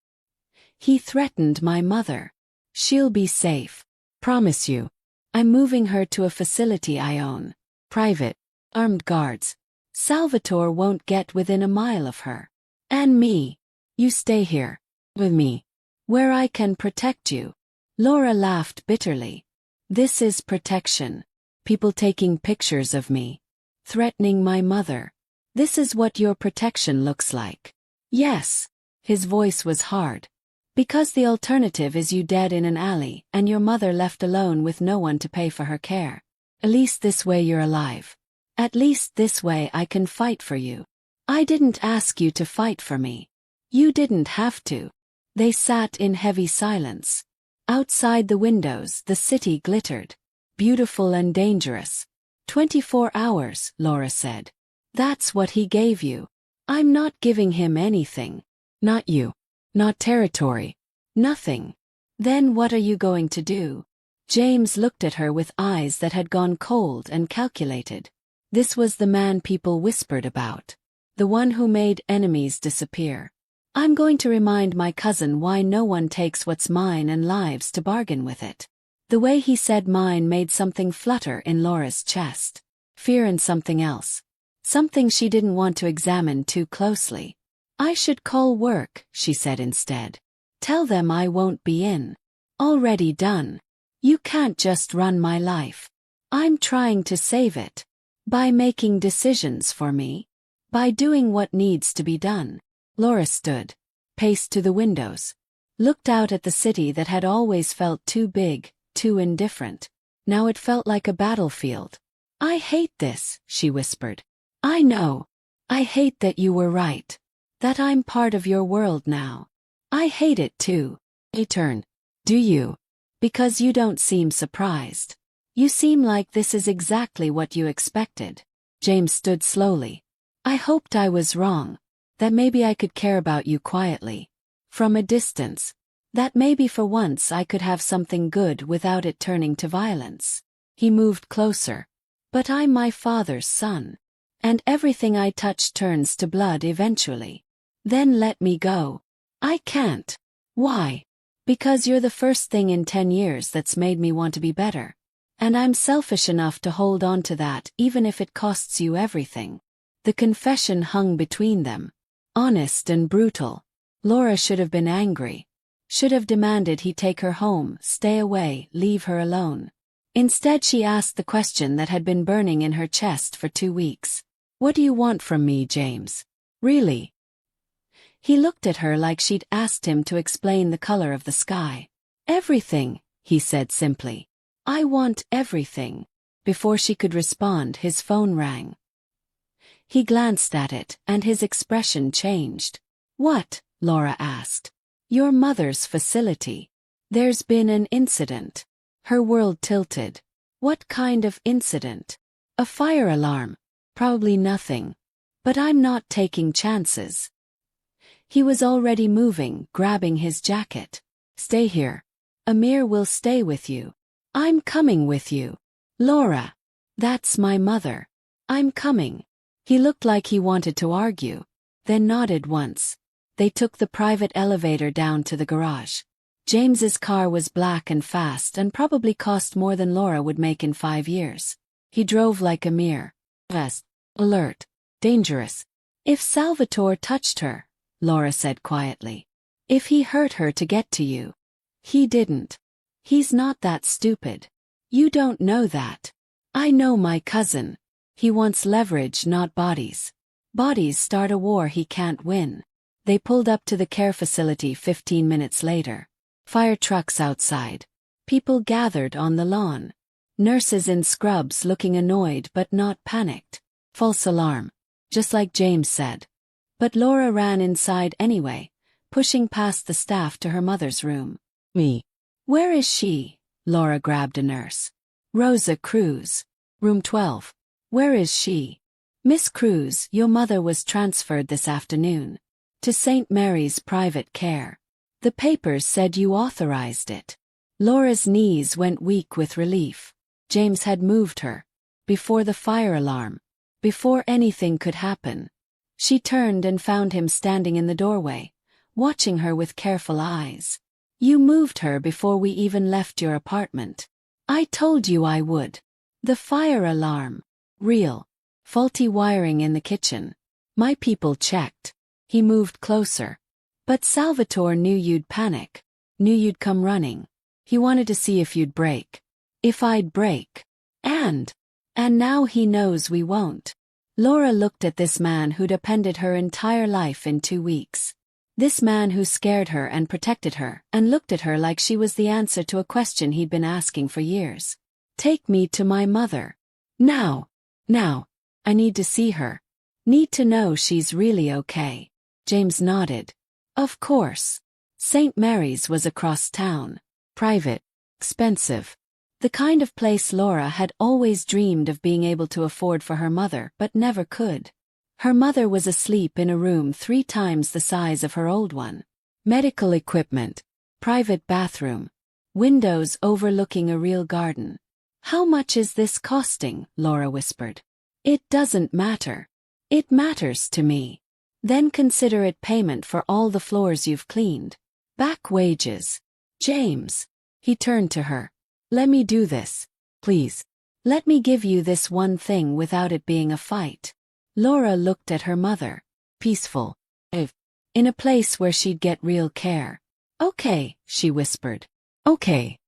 He threatened my mother. She'll be safe. Promise you. I'm moving her to a facility I own. Private. Armed guards. Salvatore won't get within a mile of her. And me. You stay here. With me. Where I can protect you. Laura laughed bitterly. This is protection. People taking pictures of me. Threatening my mother. This is what your protection looks like. Yes. His voice was hard. Because the alternative is you dead in an alley and your mother left alone with no one to pay for her care. At least this way you're alive. At least this way I can fight for you. I didn't ask you to fight for me. You didn't have to. They sat in heavy silence. Outside the windows, the city glittered. Beautiful and dangerous. 24 hours, Laura said. That's what he gave you. I'm not giving him anything. Not you. Not territory. Nothing. Then what are you going to do? James looked at her with eyes that had gone cold and calculated. This was the man people whispered about. The one who made enemies disappear. I'm going to remind my cousin why no one takes what's mine and lives to bargain with it. The way he said mine made something flutter in Laura's chest. Fear and something else. Something she didn't want to examine too closely. I should call work, she said instead. Tell them I won't be in. Already done. You can't just run my life. I'm trying to save it. By making decisions for me. By doing what needs to be done. Laura stood, paced to the windows, looked out at the city that had always felt too big, too indifferent. Now it felt like a battlefield. I hate this, she whispered. I know. I hate that you were right. That I'm part of your world now. I hate it too. He turned. Do you? Because you don't seem surprised. You seem like this is exactly what you expected. James stood slowly. I hoped I was wrong. That maybe I could care about you quietly. From a distance. That maybe for once I could have something good without it turning to violence. He moved closer. But I'm my father's son. And everything I touch turns to blood eventually. Then let me go. I can't. Why? Because you're the first thing in 10 years that's made me want to be better. And I'm selfish enough to hold on to that even if it costs you everything. The confession hung between them. Honest and brutal. Laura should have been angry. Should have demanded he take her home, stay away, leave her alone. Instead she asked the question that had been burning in her chest for 2 weeks. What do you want from me, James? Really? He looked at her like she'd asked him to explain the color of the sky. Everything, he said simply. I want everything. Before she could respond, his phone rang. He glanced at it, and his expression changed. What? Laura asked. Your mother's facility. There's been an incident. Her world tilted. What kind of incident? A fire alarm. Probably nothing. But I'm not taking chances. He was already moving, grabbing his jacket. Stay here. Amir will stay with you. I'm coming with you. Laura. That's my mother. I'm coming. He looked like he wanted to argue, then nodded once. They took the private elevator down to the garage. James's car was black and fast and probably cost more than Laura would make in 5 years. He drove like a mere. Alert. Dangerous. If Salvatore touched her, Laura said quietly. If he hurt her to get to you. He didn't. He's not that stupid. You don't know that. I know my cousin. He wants leverage, not bodies. Bodies start a war he can't win. They pulled up to the care facility 15 minutes later. Fire trucks outside. People gathered on the lawn. Nurses in scrubs looking annoyed but not panicked. False alarm. Just like James said. But Laura ran inside anyway, pushing past the staff to her mother's room. Me. Where is she? Laura grabbed a nurse. Rosa Cruz. Room 12. Where is she? Miss Cruz, your mother was transferred this afternoon. To St. Mary's private care. The papers said you authorized it. Laura's knees went weak with relief. James had moved her. Before the fire alarm. Before anything could happen. She turned and found him standing in the doorway, watching her with careful eyes. You moved her before we even left your apartment. I told you I would. The fire alarm. Real. Faulty wiring in the kitchen. My people checked. He moved closer. But Salvatore knew you'd panic. Knew you'd come running. He wanted to see if you'd break. If I'd break. And now he knows we won't. Laura looked at this man who'd appended her entire life in 2 weeks. This man who scared her and protected her and looked at her like she was the answer to a question he'd been asking for years. Take me to my mother. Now. Now. I need to see her. Need to know she's really okay. James nodded. Of course. St. Mary's was across town. Private. Expensive. The kind of place Laura had always dreamed of being able to afford for her mother but never could. Her mother was asleep in a room 3 times the size of her old one. Medical equipment. Private bathroom. Windows overlooking a real garden. "How much is this costing?" Laura whispered. "It doesn't matter. It matters to me. Then consider it payment for all the floors you've cleaned. Back wages. James." He turned to her. "Let me do this, please. Let me give you this one thing without it being a fight." Laura looked at her mother. Peaceful. In a place where she'd get real care. "Okay," she whispered. "Okay."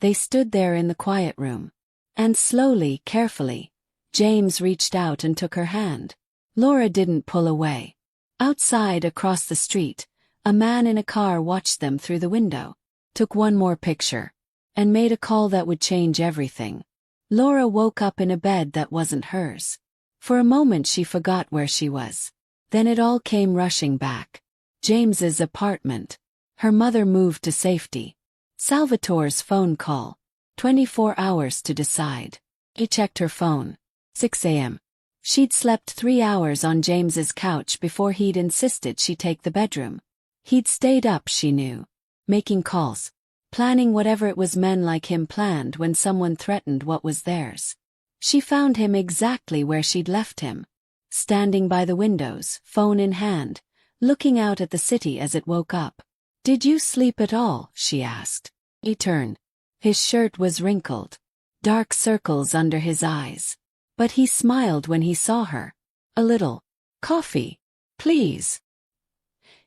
They stood there in the quiet room. And slowly, carefully, James reached out and took her hand. Laura didn't pull away. Outside, across the street, a man in a car watched them through the window, took one more picture, and made a call that would change everything. Laura woke up in a bed that wasn't hers. For a moment she forgot where she was. Then it all came rushing back. James's apartment. Her mother moved to safety. Salvatore's phone call. 24 hours to decide. He checked her phone. 6 a.m. She'd slept 3 hours on James's couch before he'd insisted she take the bedroom. He'd stayed up, she knew, making calls, planning whatever it was men like him planned when someone threatened what was theirs. She found him exactly where she'd left him, standing by the windows, phone in hand, looking out at the city as it woke up. "Did you sleep at all?" she asked. He turned. His shirt was wrinkled, dark circles under his eyes. But he smiled when he saw her. "A little coffee, please."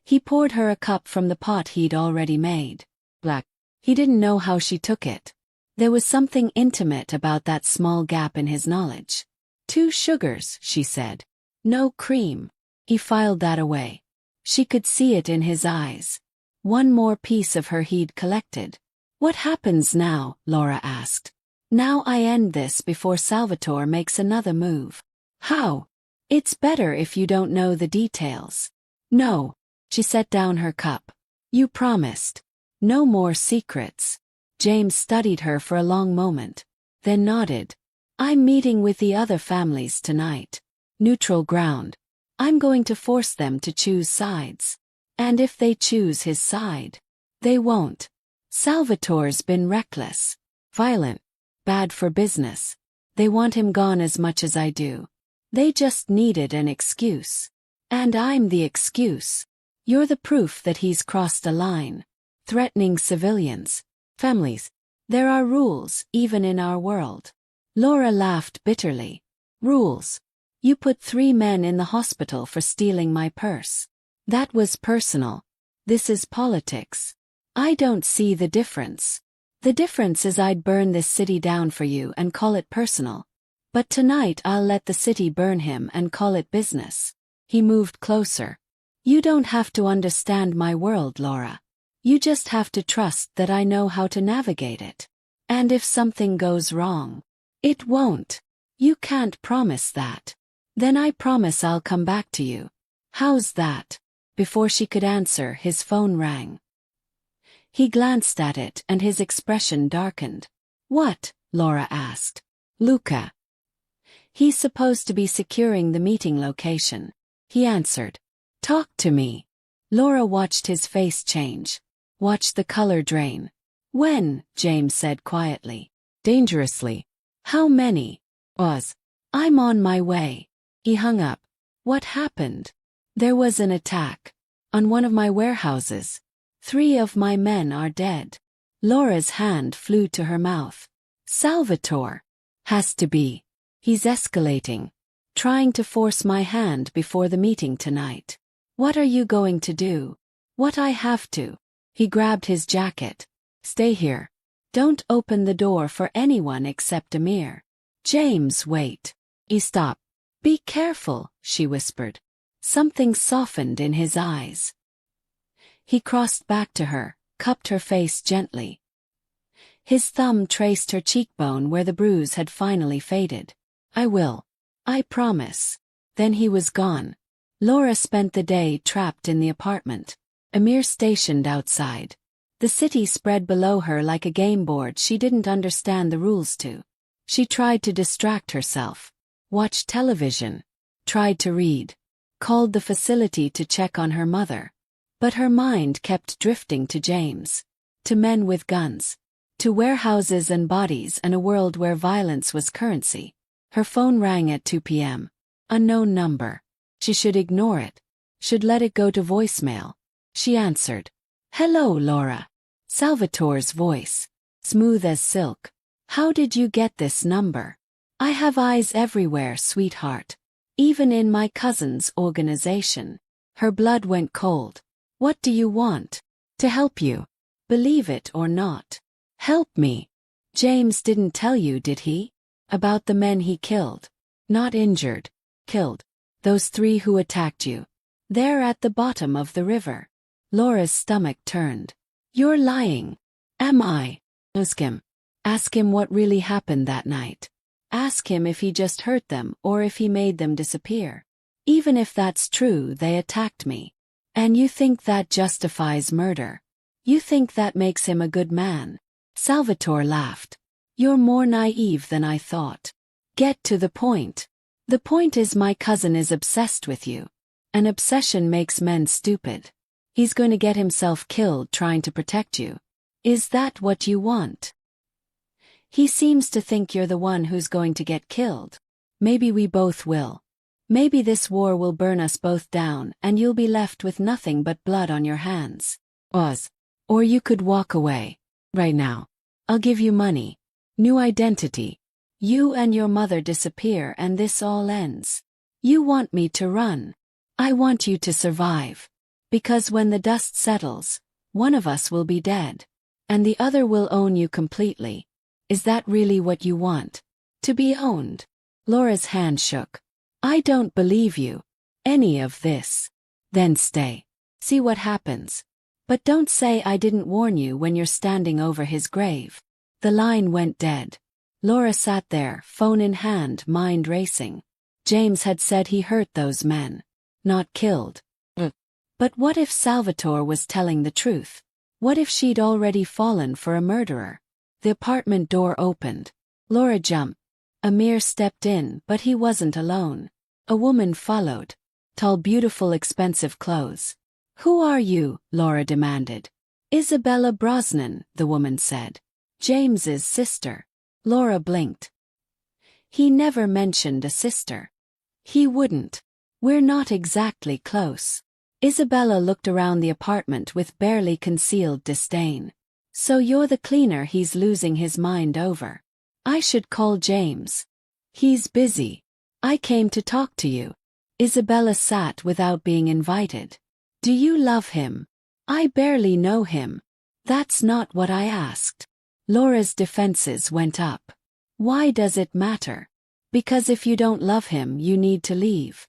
He poured her a cup from the pot he'd already made. Black. He didn't know how she took it. There was something intimate about that small gap in his knowledge. 2 sugars, she said. "No cream." He filed that away. She could see it in his eyes. One more piece of her he'd collected. "What happens now?" Laura asked. "Now I end this before Salvatore makes another move." "How?" "It's better if you don't know the details." "No." She set down her cup. "You promised. No more secrets." James studied her for a long moment, then nodded. "I'm meeting with the other families tonight. Neutral ground. I'm going to force them to choose sides. And if they choose his side, they won't. Salvatore's been reckless, violent, bad for business. They want him gone as much as I do. They just needed an excuse. And I'm the excuse. You're the proof that he's crossed a line. Threatening civilians, families. There are rules, even in our world." Laura laughed bitterly. "Rules? You put 3 men in the hospital for stealing my purse. That was personal. This is politics. I don't see the difference. The difference is I'd burn this city down for you and call it personal. But tonight I'll let the city burn him and call it business." He moved closer. "You don't have to understand my world, Laura. You just have to trust that I know how to navigate it. And if something goes wrong, it won't. You can't promise that. Then I promise I'll come back to you. How's that?" Before she could answer, his phone rang. He glanced at it and his expression darkened. "What?" Laura asked. "Luca. He's supposed to be securing the meeting location." He answered. "Talk to me." Laura watched his face change. Watched the color drain. "When?" James said quietly. Dangerously. "How many?" "I'm on my way." He hung up. "What happened?" "There was an attack. On one of my warehouses. 3 of my men are dead." Laura's hand flew to her mouth. "Salvatore. Has to be. He's escalating. Trying to force my hand before the meeting tonight." "What are you going to do?" "What I have to." He grabbed his jacket. "Stay here. Don't open the door for anyone except Amir." "James, wait." He stopped. "Be careful," she whispered. Something softened in his eyes. He crossed back to her, cupped her face gently. His thumb traced her cheekbone where the bruise had finally faded. "I will. I promise." Then he was gone. Laura spent the day trapped in the apartment. Amir stationed outside. The city spread below her like a game board she didn't understand the rules to. She tried to distract herself. Watched television. Tried to read. Called the facility to check on her mother. But her mind kept drifting to James. To men with guns. To warehouses and bodies and a world where violence was currency. Her phone rang at 2 p.m. Unknown number. She should ignore it. Should let it go to voicemail. She answered. "Hello, Laura." Salvatore's voice. Smooth as silk. "How did you get this number? I have eyes everywhere, sweetheart. Even in my cousin's organization." Her blood went cold. "What do you want?" "To help you. Believe it or not." "Help me." "James didn't tell you, did he? About the men he killed." "Not injured. Killed. Those 3 who attacked you. They're at the bottom of the river." Laura's stomach turned. "You're lying." "Am I?" "Ask him. Ask him what really happened that night. Ask him if he just hurt them or if he made them disappear. Even if that's true, they attacked me. And you think that justifies murder? You think that makes him a good man?" Salvatore laughed. "You're more naive than I thought. Get to the point." "The point is my cousin is obsessed with you. An obsession makes men stupid. He's going to get himself killed trying to protect you. Is that what you want? He seems to think you're the one who's going to get killed. Maybe we both will. Maybe this war will burn us both down and you'll be left with nothing but blood on your hands. Or you could walk away. Right now. I'll give you money. New identity. You and your mother disappear and this all ends. You want me to run. I want you to survive. Because when the dust settles, one of us will be dead. And the other will own you completely. Is that really what you want? To be owned?" Laura's hand shook. "I don't believe you. Any of this. Then stay. See what happens. But don't say I didn't warn you when you're standing over his grave." The line went dead. Laura sat there, phone in hand, mind racing. James had said he hurt those men. Not killed. But what if Salvatore was telling the truth? What if she'd already fallen for a murderer? The apartment door opened. Laura jumped. Amir stepped in, but he wasn't alone. A woman followed. Tall, beautiful, expensive clothes. "Who are you?" Laura demanded. "Isabella Brosnan," the woman said. "James's sister." Laura blinked. "He never mentioned a sister. He wouldn't. We're not exactly close." Isabella looked around the apartment with barely concealed disdain. "So you're the cleaner he's losing his mind over. I should call James. He's busy. I came to talk to you." Isabella sat without being invited. "Do you love him?" "I barely know him." "That's not what I asked." Laura's defenses went up. "Why does it matter?" "Because if you don't love him, you need to leave.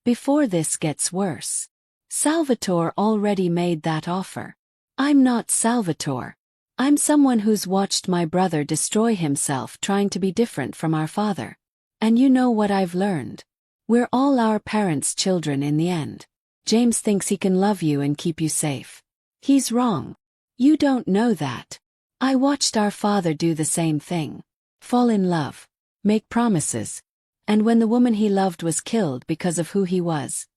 Before this gets worse." Salvatore already made that offer. "I'm not Salvatore. I'm someone who's watched my brother destroy himself trying to be different from our father. And you know what I've learned? We're all our parents' children in the end. James thinks he can love you and keep you safe. He's wrong. You don't know that. I watched our father do the same thing. Fall in love. Make promises. And when the woman he loved was killed because of who he was,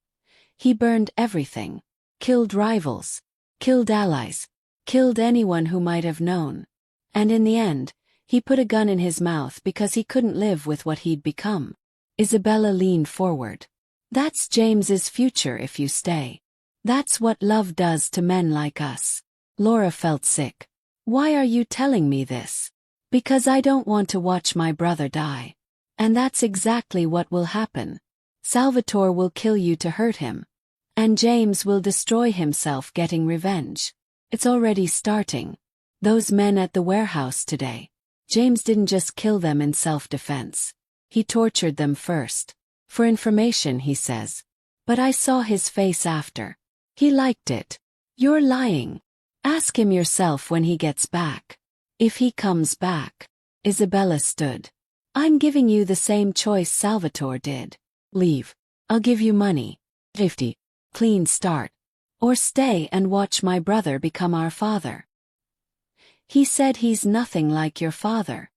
he burned everything. Killed rivals. Killed allies. Killed anyone who might have known. And in the end, he put a gun in his mouth because he couldn't live with what he'd become." Isabella leaned forward. "That's James's future if you stay. That's what love does to men like us." Laura felt sick. "Why are you telling me this?" "Because I don't want to watch my brother die. And that's exactly what will happen. Salvatore will kill you to hurt him. And James will destroy himself getting revenge. It's already starting. Those men at the warehouse today. James didn't just kill them in self-defense. He tortured them first. For information, he says. But I saw his face after. He liked it. You're lying. Ask him yourself when he gets back. If he comes back." Isabella stood. "I'm giving you the same choice Salvatore did. Leave. I'll give you money. 50. Clean start. Or stay and watch my brother become our father. He said he's nothing like your father.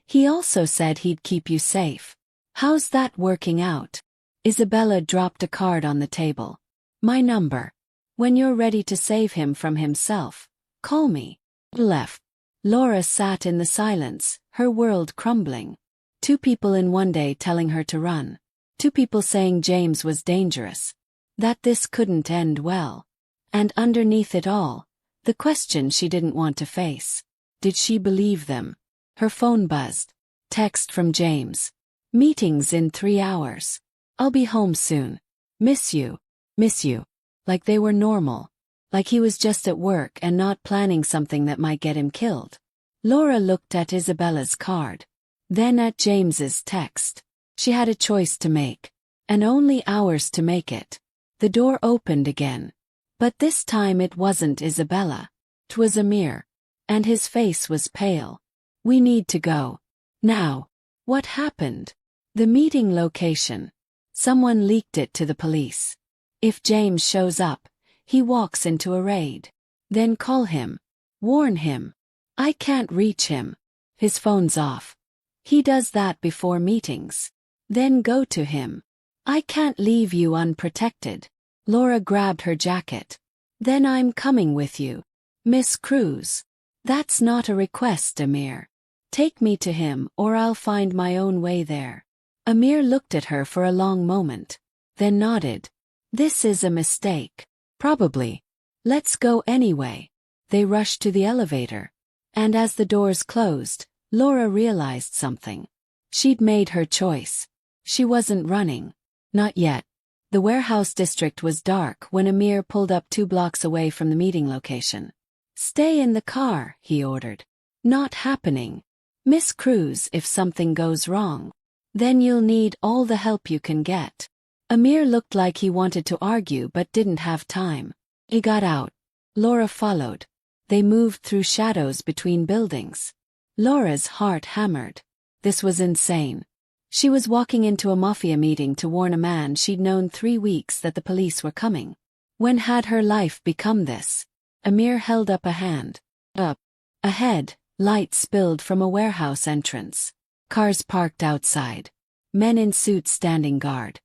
He also said he'd keep you safe. How's that working out? Isabella dropped a card on the table. My number. When you're ready to save him from himself, call me. Left. Laura sat in the silence, her world crumbling. 2 people in one day telling her to run. 2 people saying James was dangerous. That this couldn't end well. And underneath it all, the question she didn't want to face. Did she believe them? Her phone buzzed. Text from James. Meetings in 3 hours. I'll be home soon. Miss you. Miss you. Like they were normal. Like he was just at work and not planning something that might get him killed. Laura looked at Isabella's card. Then at James's text. She had a choice to make. And only hours to make it. The door opened again. But this time it wasn't Isabella. 'Twas Amir. And his face was pale. We need to go. Now. What happened? The meeting location. Someone leaked it to the police. If James shows up, he walks into a raid. Then call him. Warn him. I can't reach him. His phone's off. He does that before meetings. Then go to him. I can't leave you unprotected. Laura grabbed her jacket. Then I'm coming with you. Miss Cruz. That's not a request, Amir. Take me to him or I'll find my own way there. Amir looked at her for a long moment. Then nodded. This is a mistake. Probably. Let's go anyway. They rushed to the elevator. And as the doors closed, Laura realized something. She'd made her choice. She wasn't running. Not yet. The warehouse district was dark when Amir pulled up 2 blocks away from the meeting location. Stay in the car, he ordered. Not happening. Miss Cruz, if something goes wrong, then you'll need all the help you can get. Amir looked like he wanted to argue but didn't have time. He got out. Laura followed. They moved through shadows between buildings. Laura's heart hammered. This was insane. She was walking into a Mafia meeting to warn a man she'd known 3 weeks that the police were coming. When had her life become this? Amir held up a hand. Up. Ahead, light spilled from a warehouse entrance. Cars parked outside. Men in suits standing guard.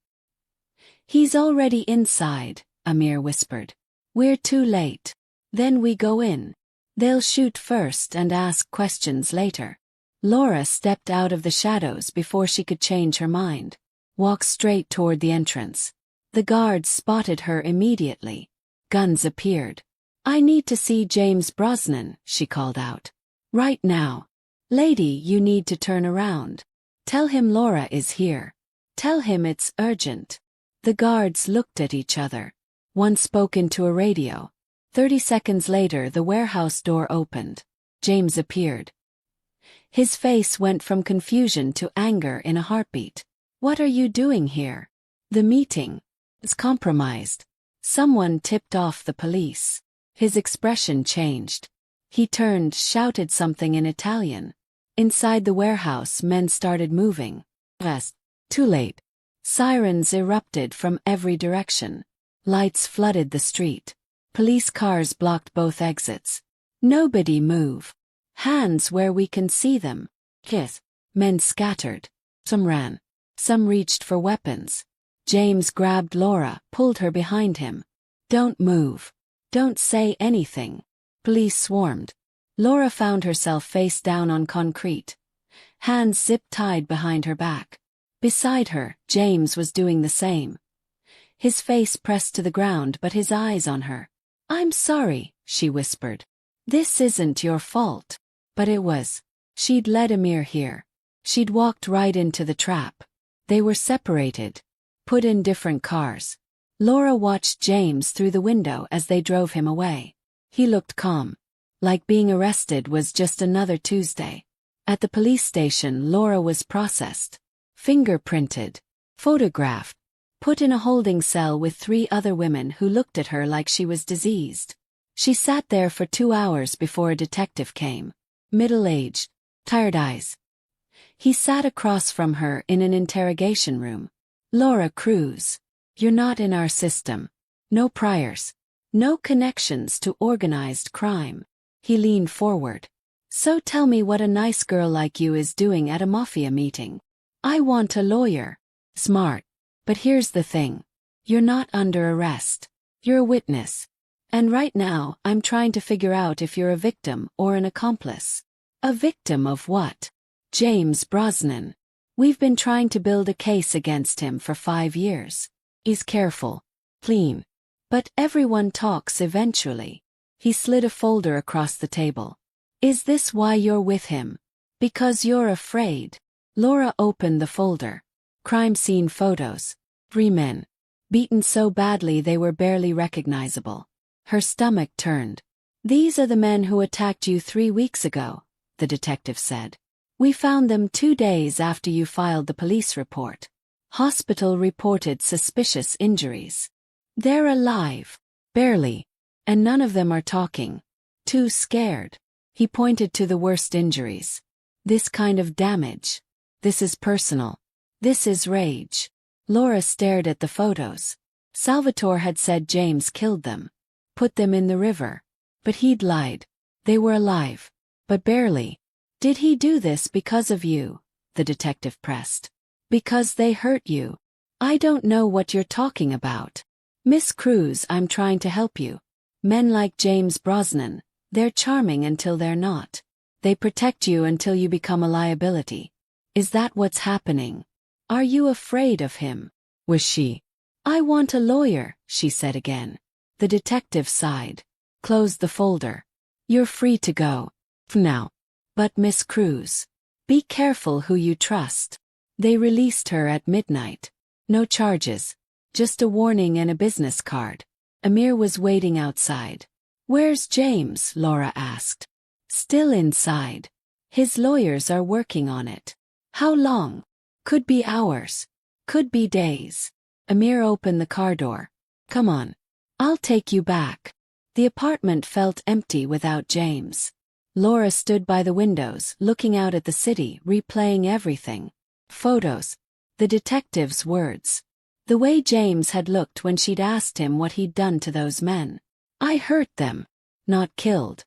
He's already inside, Amir whispered. We're too late. Then we go in. They'll shoot first and ask questions later. Laura stepped out of the shadows before she could change her mind. Walked straight toward the entrance. The guards spotted her immediately. Guns appeared. I need to see James Brosnan, she called out. Right now. Lady, you need to turn around. Tell him Laura is here. Tell him it's urgent. The guards looked at each other. One spoke into a radio. 30 seconds later the warehouse door opened. James appeared. His face went from confusion to anger in a heartbeat. What are you doing here? The meeting is compromised. Someone tipped off the police. His expression changed. He turned, shouted something in Italian. Inside the warehouse, men started moving. Yes, too late. Sirens erupted from every direction. Lights flooded the street. Police cars blocked both exits. Nobody move. Hands where we can see them. Kiss. Men scattered. Some ran. Some reached for weapons. James grabbed Laura, pulled her behind him. Don't move. Don't say anything. Police swarmed. Laura found herself face down on concrete. Hands zip-tied behind her back. Beside her, James was doing the same. His face pressed to the ground but his eyes on her. I'm sorry, she whispered. This isn't your fault. But it was. She'd led Amir here. She'd walked right into the trap. They were separated. Put in different cars. Laura watched James through the window as they drove him away. He looked calm. Like being arrested was just another Tuesday. At the police station, Laura was processed. Fingerprinted. Photographed. Put in a holding cell with 3 other women who looked at her like she was diseased. She sat there for 2 hours before a detective came. Middle-aged. Tired eyes. He sat across from her in an interrogation room. Laura Cruz. You're not in our system. No priors. No connections to organized crime. He leaned forward. So tell me what a nice girl like you is doing at a Mafia meeting. I want a lawyer. Smart. But here's the thing. You're not under arrest. You're a witness. And right now, I'm trying to figure out if you're a victim or an accomplice. A victim of what? James Brosnan. We've been trying to build a case against him for 5 years. He's careful. Clean. But everyone talks eventually. He slid a folder across the table. Is this why you're with him? Because you're afraid. Laura opened the folder. Crime scene photos. 3 men. Beaten so badly they were barely recognizable. Her stomach turned. These are the men who attacked you 3 weeks ago, the detective said. We found them 2 days after you filed the police report. Hospital reported suspicious injuries. They're alive. Barely. And none of them are talking. Too scared. He pointed to the worst injuries. This kind of damage. This is personal. This is rage. Laura stared at the photos. Salvatore had said James killed them. Put them in the river. But he'd lied. They were alive. But barely. Did he do this because of you? The detective pressed. Because they hurt you. I don't know what you're talking about. Miss Cruz, I'm trying to help you. Men like James Brosnan, they're charming until they're not. They protect you until you become a liability. Is that what's happening? Are you afraid of him? Was she? I want a lawyer, she said again. The detective sighed. Closed the folder. You're free to go. Now. But Miss Cruz. Be careful who you trust. They released her at midnight. No charges. Just a warning and a business card. Amir was waiting outside. Where's James? Laura asked. Still inside. His lawyers are working on it. How long? Could be hours. Could be days. Amir opened the car door. Come on. I'll take you back. The apartment felt empty without James. Laura stood by the windows, looking out at the city, replaying everything. Photos. The detective's words. The way James had looked when she'd asked him what he'd done to those men. I hurt them. Not killed.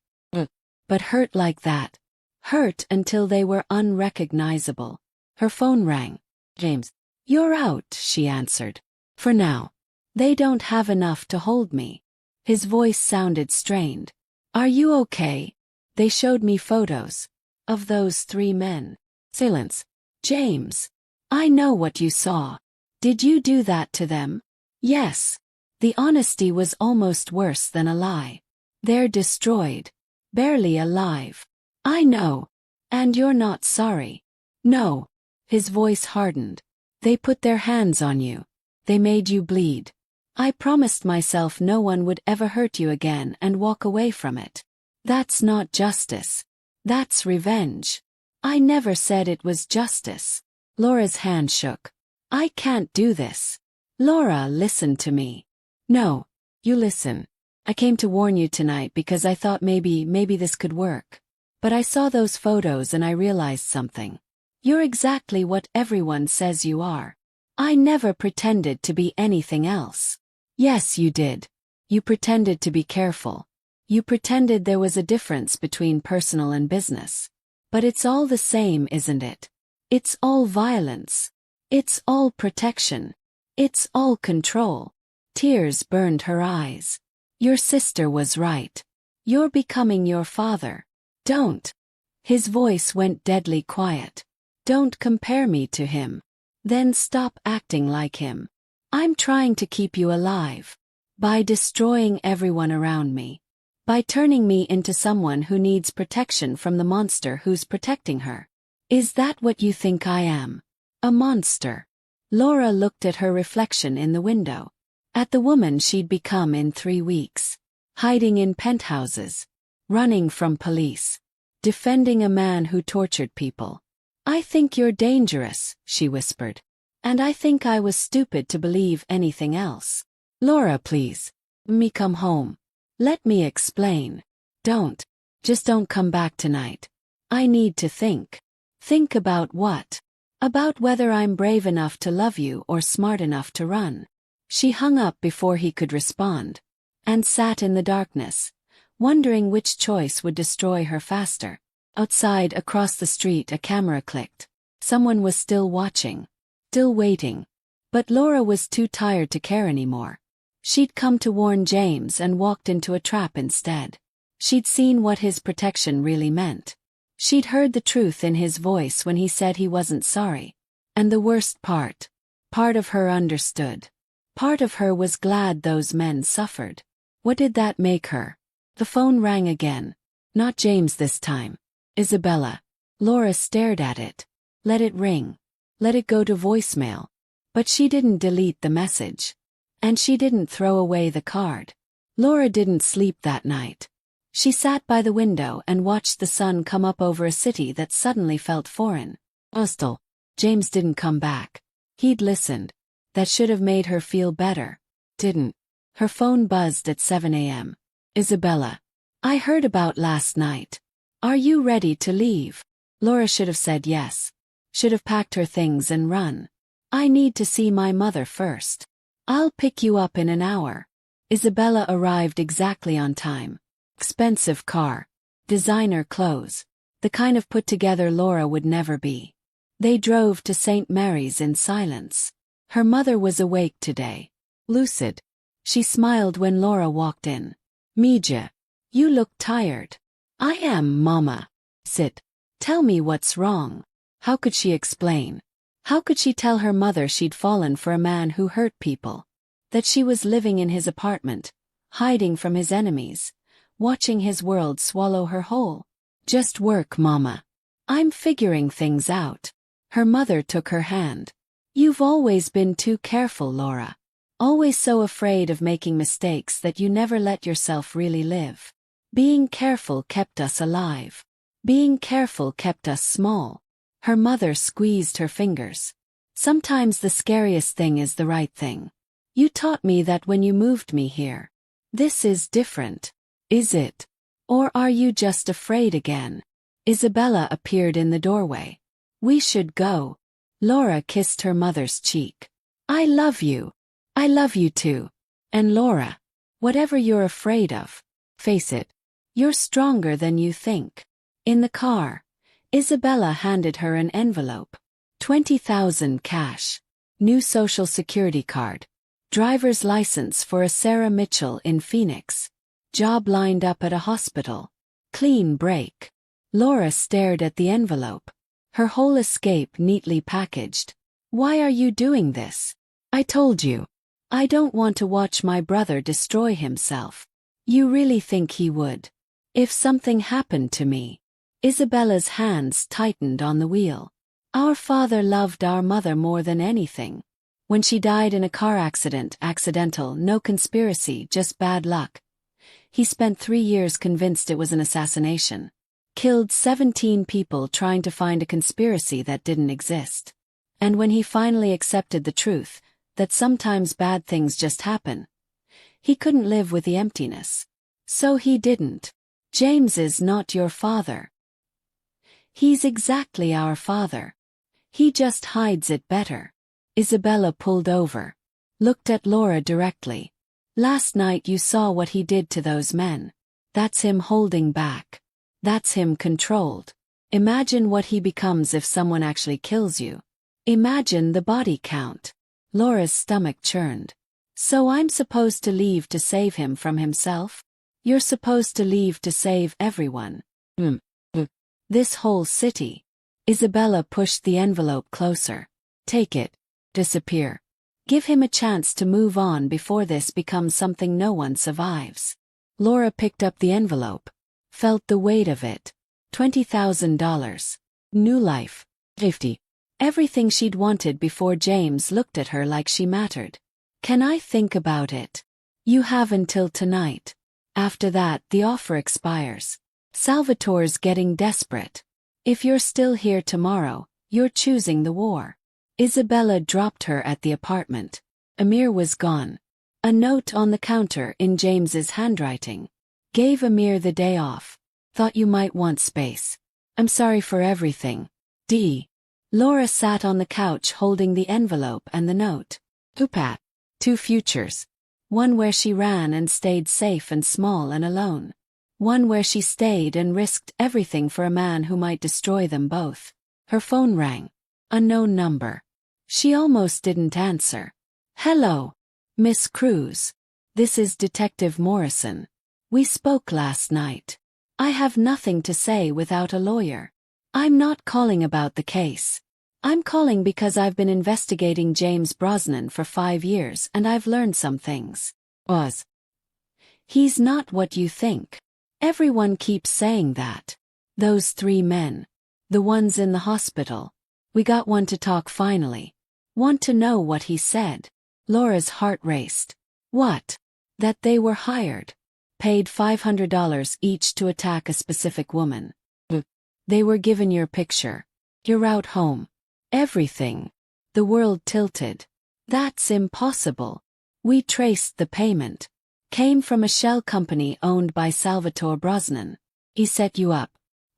But hurt like that. Hurt until they were unrecognizable. Her phone rang. James. You're out, she answered. For now. They don't have enough to hold me. His voice sounded strained. Are you okay? They showed me photos. Of those 3 men. Silence. James. I know what you saw. Did you do that to them? Yes. The honesty was almost worse than a lie. They're destroyed. Barely alive. I know. And you're not sorry. No. His voice hardened. They put their hands on you. They made you bleed. I promised myself no one would ever hurt you again and walk away from it. That's not justice. That's revenge. I never said it was justice. Laura's hand shook. I can't do this. Laura, listen to me. No. You listen. I came to warn you tonight because I thought maybe this could work. But I saw those photos and I realized something. You're exactly what everyone says you are. I never pretended to be anything else. Yes, you did. You pretended to be careful. You pretended there was a difference between personal and business. But it's all the same, isn't it? It's all violence. It's all protection. It's all control. Tears burned her eyes. Your sister was right. You're becoming your father. Don't. His voice went deadly quiet. Don't compare me to him. Then stop acting like him. I'm trying to keep you alive. By destroying everyone around me. By turning me into someone who needs protection from the monster who's protecting her. Is that what you think I am? A monster? Laura looked at her reflection in the window. At the woman she'd become in 3 weeks. Hiding in penthouses. Running from police. Defending a man who tortured people. I think you're dangerous, she whispered. And I think I was stupid to believe anything else. Laura, please. Let me come home. Let me explain. Don't. Just don't come back tonight. I need to think. Think about what? About whether I'm brave enough to love you or smart enough to run. She hung up before he could respond. and sat in the darkness, wondering which choice would destroy her faster. Outside, across the street, a camera clicked. Someone was still watching, still waiting. But Laura was too tired to care anymore. She'd come to warn James and walked into a trap instead. She'd seen what his protection really meant. She'd heard the truth in his voice when he said he wasn't sorry. And the worst part of her understood. Part of her was glad those men suffered. What did that make her? The phone rang again. Not James this time. Isabella. Laura stared at it. Let it ring. Let it go to voicemail. But she didn't delete the message. And she didn't throw away the card. Laura didn't sleep that night. She sat by the window and watched the sun come up over a city that suddenly felt foreign. Still, James didn't come back. He'd listened. That should have made her feel better. Didn't. Her phone buzzed at 7 a.m. Isabella. I heard about last night. Are you ready to leave? Laura should have said yes. Should have packed her things and run. I need to see my mother first. I'll pick you up in an hour. Isabella arrived exactly on time. Expensive car. Designer clothes. The kind of put-together Laura would never be. They drove to St. Mary's in silence. Her mother was awake today. Lucid. She smiled when Laura walked in. Mija. You look tired. I am, Mama. Sit. Tell me what's wrong. How could she explain? How could she tell her mother she'd fallen for a man who hurt people? That she was living in his apartment, hiding from his enemies, watching his world swallow her whole? Just work, Mama. I'm figuring things out. Her mother took her hand. You've always been too careful, Laura. Always so afraid of making mistakes that you never let yourself really live. Being careful kept us alive. Being careful kept us small. Her mother squeezed her fingers. Sometimes the scariest thing is the right thing. You taught me that when you moved me here. This is different. Is it? Or are you just afraid again? Isabella appeared in the doorway. We should go. Laura kissed her mother's cheek. I love you. I love you too. And Laura, whatever you're afraid of, face it. You're stronger than you think. In the car, Isabella handed her an envelope. 20,000 cash. New social security card. Driver's license for a Sarah Mitchell in Phoenix. Job lined up at a hospital. Clean break. Laura stared at the envelope. Her whole escape neatly packaged. Why are you doing this? I told you. I don't want to watch my brother destroy himself. You really think he would? If something happened to me. Isabella's hands tightened on the wheel. Our father loved our mother more than anything. When she died in a car accident, accidental, no conspiracy, just bad luck. He spent 3 years convinced it was an assassination. Killed 17 people trying to find a conspiracy that didn't exist. And when he finally accepted the truth, that sometimes bad things just happen, he couldn't live with the emptiness. So he didn't. James is not your father. He's exactly our father. He just hides it better. Isabella pulled over. Looked at Laura directly. Last night you saw what he did to those men. That's him holding back. That's him controlled. Imagine what he becomes if someone actually kills you. Imagine the body count. Laura's stomach churned. So I'm supposed to leave to save him from himself? You're supposed to leave to save everyone. This whole city. Isabella pushed the envelope closer. Take it. Disappear. Give him a chance to move on before this becomes something no one survives. Laura picked up the envelope. Felt the weight of it. $20,000. New life. 50. Everything she'd wanted before James looked at her like she mattered. Can I think about it? You have until tonight. After that, the offer expires. Salvatore's getting desperate. If you're still here tomorrow, you're choosing the war. Isabella dropped her at the apartment. Amir was gone. A note on the counter in James's handwriting. Gave Amir the day off. Thought you might want space. I'm sorry for everything. D. Laura sat on the couch holding the envelope and the note. Upat. 2 futures. One where she ran and stayed safe and small and alone. One where she stayed and risked everything for a man who might destroy them both. Her phone rang. Unknown number. She almost didn't answer. Hello, Miss Cruz. This is Detective Morrison. We spoke last night. I have nothing to say without a lawyer. I'm not calling about the case. I'm calling because I've been investigating James Brosnan for 5 years and I've learned some things. He's not what you think. Everyone keeps saying that. Those 3 men. The ones in the hospital. We got one to talk finally. Want to know what he said? Laura's heart raced. What? That they were hired. Paid $500 each to attack a specific woman. They were given your picture. Your route home. Everything. The world tilted. That's impossible. We traced the payment. Came from a shell company owned by Salvatore Brosnan. He set you up.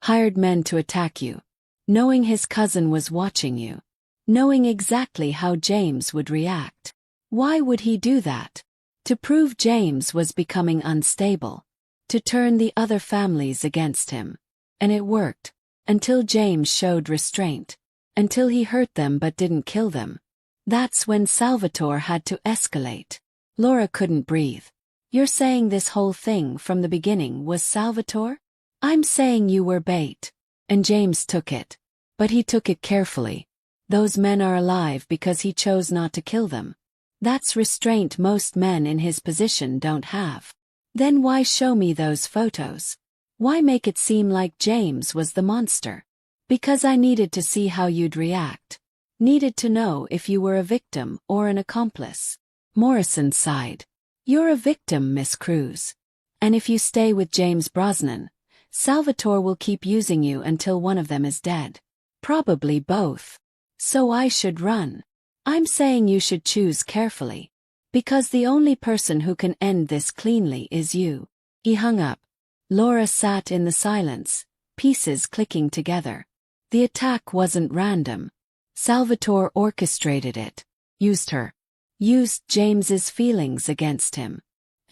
Hired men to attack you. Knowing his cousin was watching you. Knowing exactly how James would react. Why would he do that? To prove James was becoming unstable. To turn the other families against him. And it worked. Until James showed restraint. Until he hurt them but didn't kill them. That's when Salvatore had to escalate. Laura couldn't breathe. You're saying this whole thing from the beginning was Salvatore? I'm saying you were bait. And James took it. But he took it carefully. Those men are alive because he chose not to kill them. That's restraint most men in his position don't have. Then why show me those photos? Why make it seem like James was the monster? Because I needed to see how you'd react. Needed to know if you were a victim or an accomplice. Morrison sighed. You're a victim, Miss Cruz. And if you stay with James Brosnan, Salvatore will keep using you until one of them is dead. Probably both. So I should run. I'm saying you should choose carefully. Because the only person who can end this cleanly is you. He hung up. Laura sat in the silence, pieces clicking together. The attack wasn't random. Salvatore orchestrated it. Used her. Used James's feelings against him.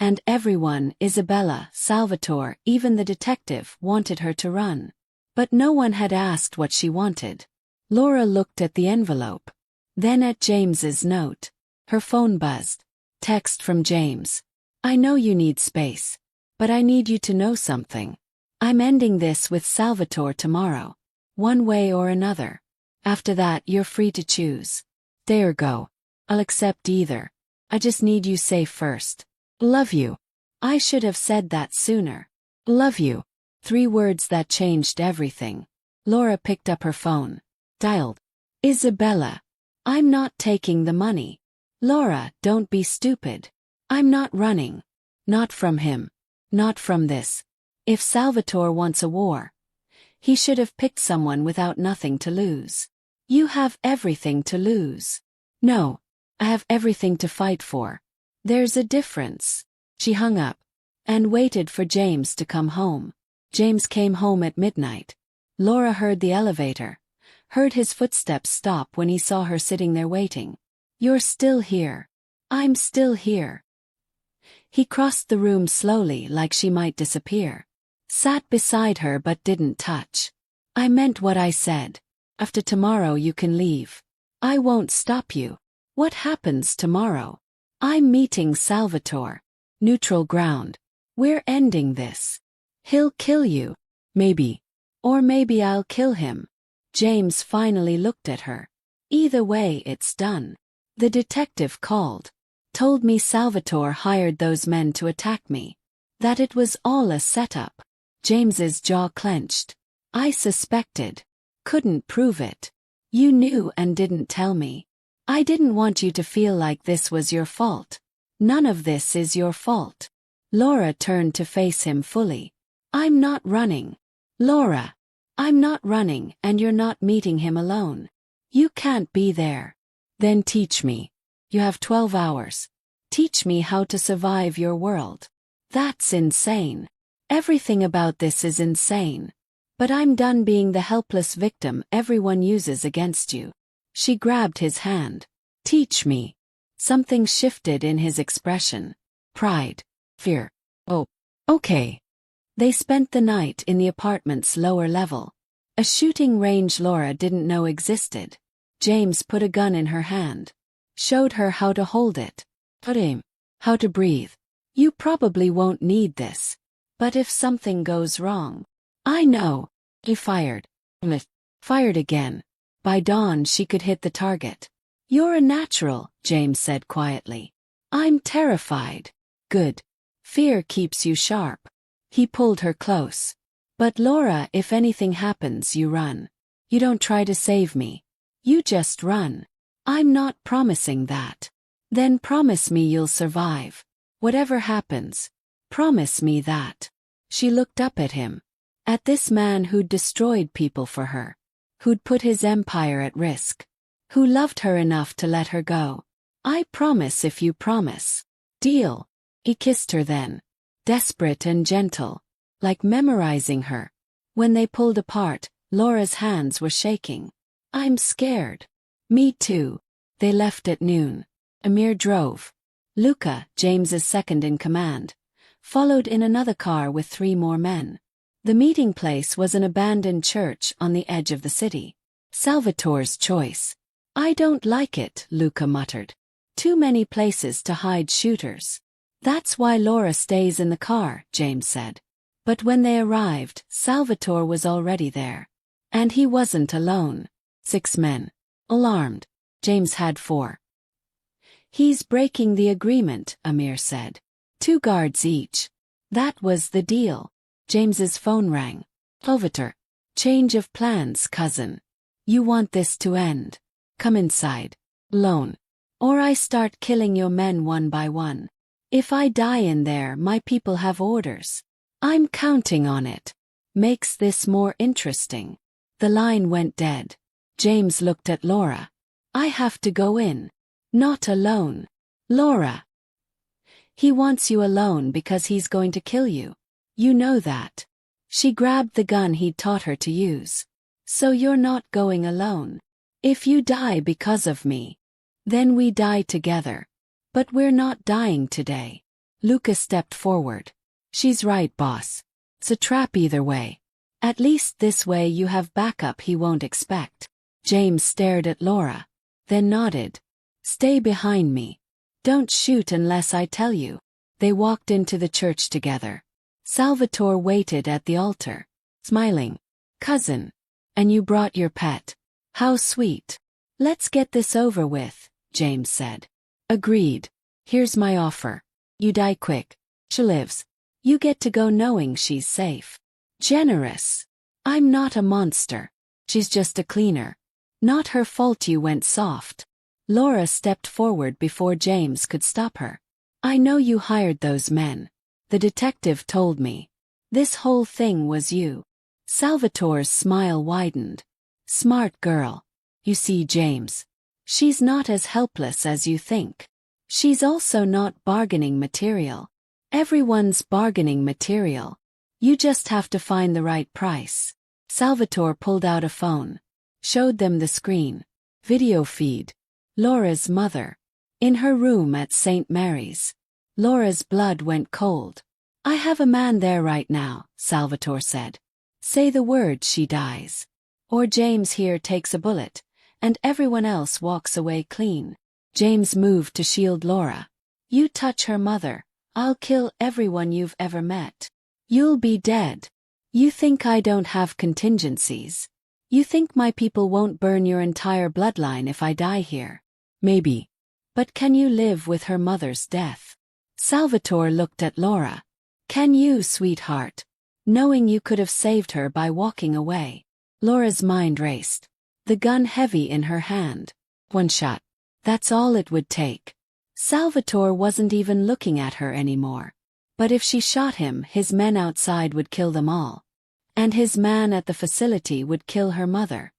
And everyone, Isabella, Salvatore, even the detective, wanted her to run. But no one had asked what she wanted. Laura looked at the envelope. Then at James's note. Her phone buzzed. Text from James. I know you need space. But I need you to know something. I'm ending this with Salvatore tomorrow. One way or another. After that you're free to choose. Stay or go. I'll accept either. I just need you safe first. Love you. I should have said that sooner. Love you. 3 words that changed everything. Laura picked up her phone. Dialed. Isabella. I'm not taking the money. Laura, don't be stupid. I'm not running. Not from him. Not from this. If Salvatore wants a war, he should have picked someone without nothing to lose. You have everything to lose. No, I have everything to fight for. There's a difference. She hung up and waited for James to come home. James came home at midnight. Laura heard the elevator, heard his footsteps stop when he saw her sitting there waiting. You're still here. I'm still here. He crossed the room slowly like she might disappear. Sat beside her but didn't touch. I meant what I said. After tomorrow you can leave. I won't stop you. What happens tomorrow? I'm meeting Salvatore. Neutral ground. We're ending this. He'll kill you. Maybe. Or maybe I'll kill him. James finally looked at her. Either way it's done. The detective called. Told me Salvatore hired those men to attack me. That it was all a setup. James's jaw clenched. I suspected. Couldn't prove it. You knew and didn't tell me. I didn't want you to feel like this was your fault. None of this is your fault. Laura turned to face him fully. I'm not running. Laura. I'm not running and you're not meeting him alone. You can't be there. Then teach me. You have 12 hours. Teach me how to survive your world. That's insane. Everything about this is insane. But I'm done being the helpless victim everyone uses against you. She grabbed his hand. Teach me. Something shifted in his expression. Pride. Fear. Oh, okay. They spent the night in the apartment's lower level. A shooting range Laura didn't know existed. James put a gun in her hand. Showed her how to hold it. Aim. How to breathe. You probably won't need this. But if something goes wrong. I know. He fired. Fired again. By dawn she could hit the target. You're a natural, James said quietly. I'm terrified. Good. Fear keeps you sharp. He pulled her close. But Laura, if anything happens, you run. You don't try to save me. You just run. I'm not promising that. Then promise me you'll survive. Whatever happens. Promise me that. She looked up at him. At this man who'd destroyed people for her. Who'd put his empire at risk. Who loved her enough to let her go. I promise if you promise. Deal. He kissed her then. Desperate and gentle. Like memorizing her. When they pulled apart, Laura's hands were shaking. I'm scared. Me too. They left at noon. Amir drove. Luca, James's second in command, followed in another car with 3 more men. The meeting place was an abandoned church on the edge of the city. Salvatore's choice. I don't like it, Luca muttered. Too many places to hide shooters. That's why Laura stays in the car, James said. But when they arrived, Salvatore was already there. And he wasn't alone. 6 men. All armed. James had 4. He's breaking the agreement, Amir said. 2 guards each. That was the deal. James's phone rang. Salvatore. Change of plans, cousin. You want this to end. Come inside. Alone. Or I start killing your men one by one. If I die in there, my people have orders. I'm counting on it. Makes this more interesting. The line went dead. James looked at Laura. I have to go in. Not alone. Laura. He wants you alone because he's going to kill you. You know that. She grabbed the gun he'd taught her to use. So you're not going alone. If you die because of me, then we die together. But we're not dying today. Luca stepped forward. She's right, boss. It's a trap either way. At least this way you have backup he won't expect. James stared at Laura. Then nodded. Stay behind me. Don't shoot unless I tell you. They walked into the church together. Salvatore waited at the altar, smiling. Cousin. And you brought your pet. How sweet. Let's get this over with, James said. Agreed. Here's my offer. You die quick. She lives. You get to go knowing she's safe. Generous. I'm not a monster. She's just a cleaner. Not her fault you went soft. Laura stepped forward before James could stop her. I know you hired those men. The detective told me. This whole thing was you. Salvatore's smile widened. Smart girl. You see, James. She's not as helpless as you think. She's also not bargaining material. Everyone's bargaining material. You just have to find the right price. Salvatore pulled out a phone. Showed them the screen. Video feed. Laura's mother. In her room at St. Mary's. Laura's blood went cold. I have a man there right now, Salvatore said. Say the word, she dies. Or James here takes a bullet, and everyone else walks away clean. James moved to shield Laura. You touch her mother, I'll kill everyone you've ever met. You'll be dead. You think I don't have contingencies? You think my people won't burn your entire bloodline if I die here? Maybe. But can you live with her mother's death? Salvatore looked at Laura. Can you, sweetheart? Knowing you could have saved her by walking away. Laura's mind raced. The gun heavy in her hand. 1 shot. That's all it would take. Salvatore wasn't even looking at her anymore. But if she shot him, his men outside would kill them all. And his man at the facility would kill her mother.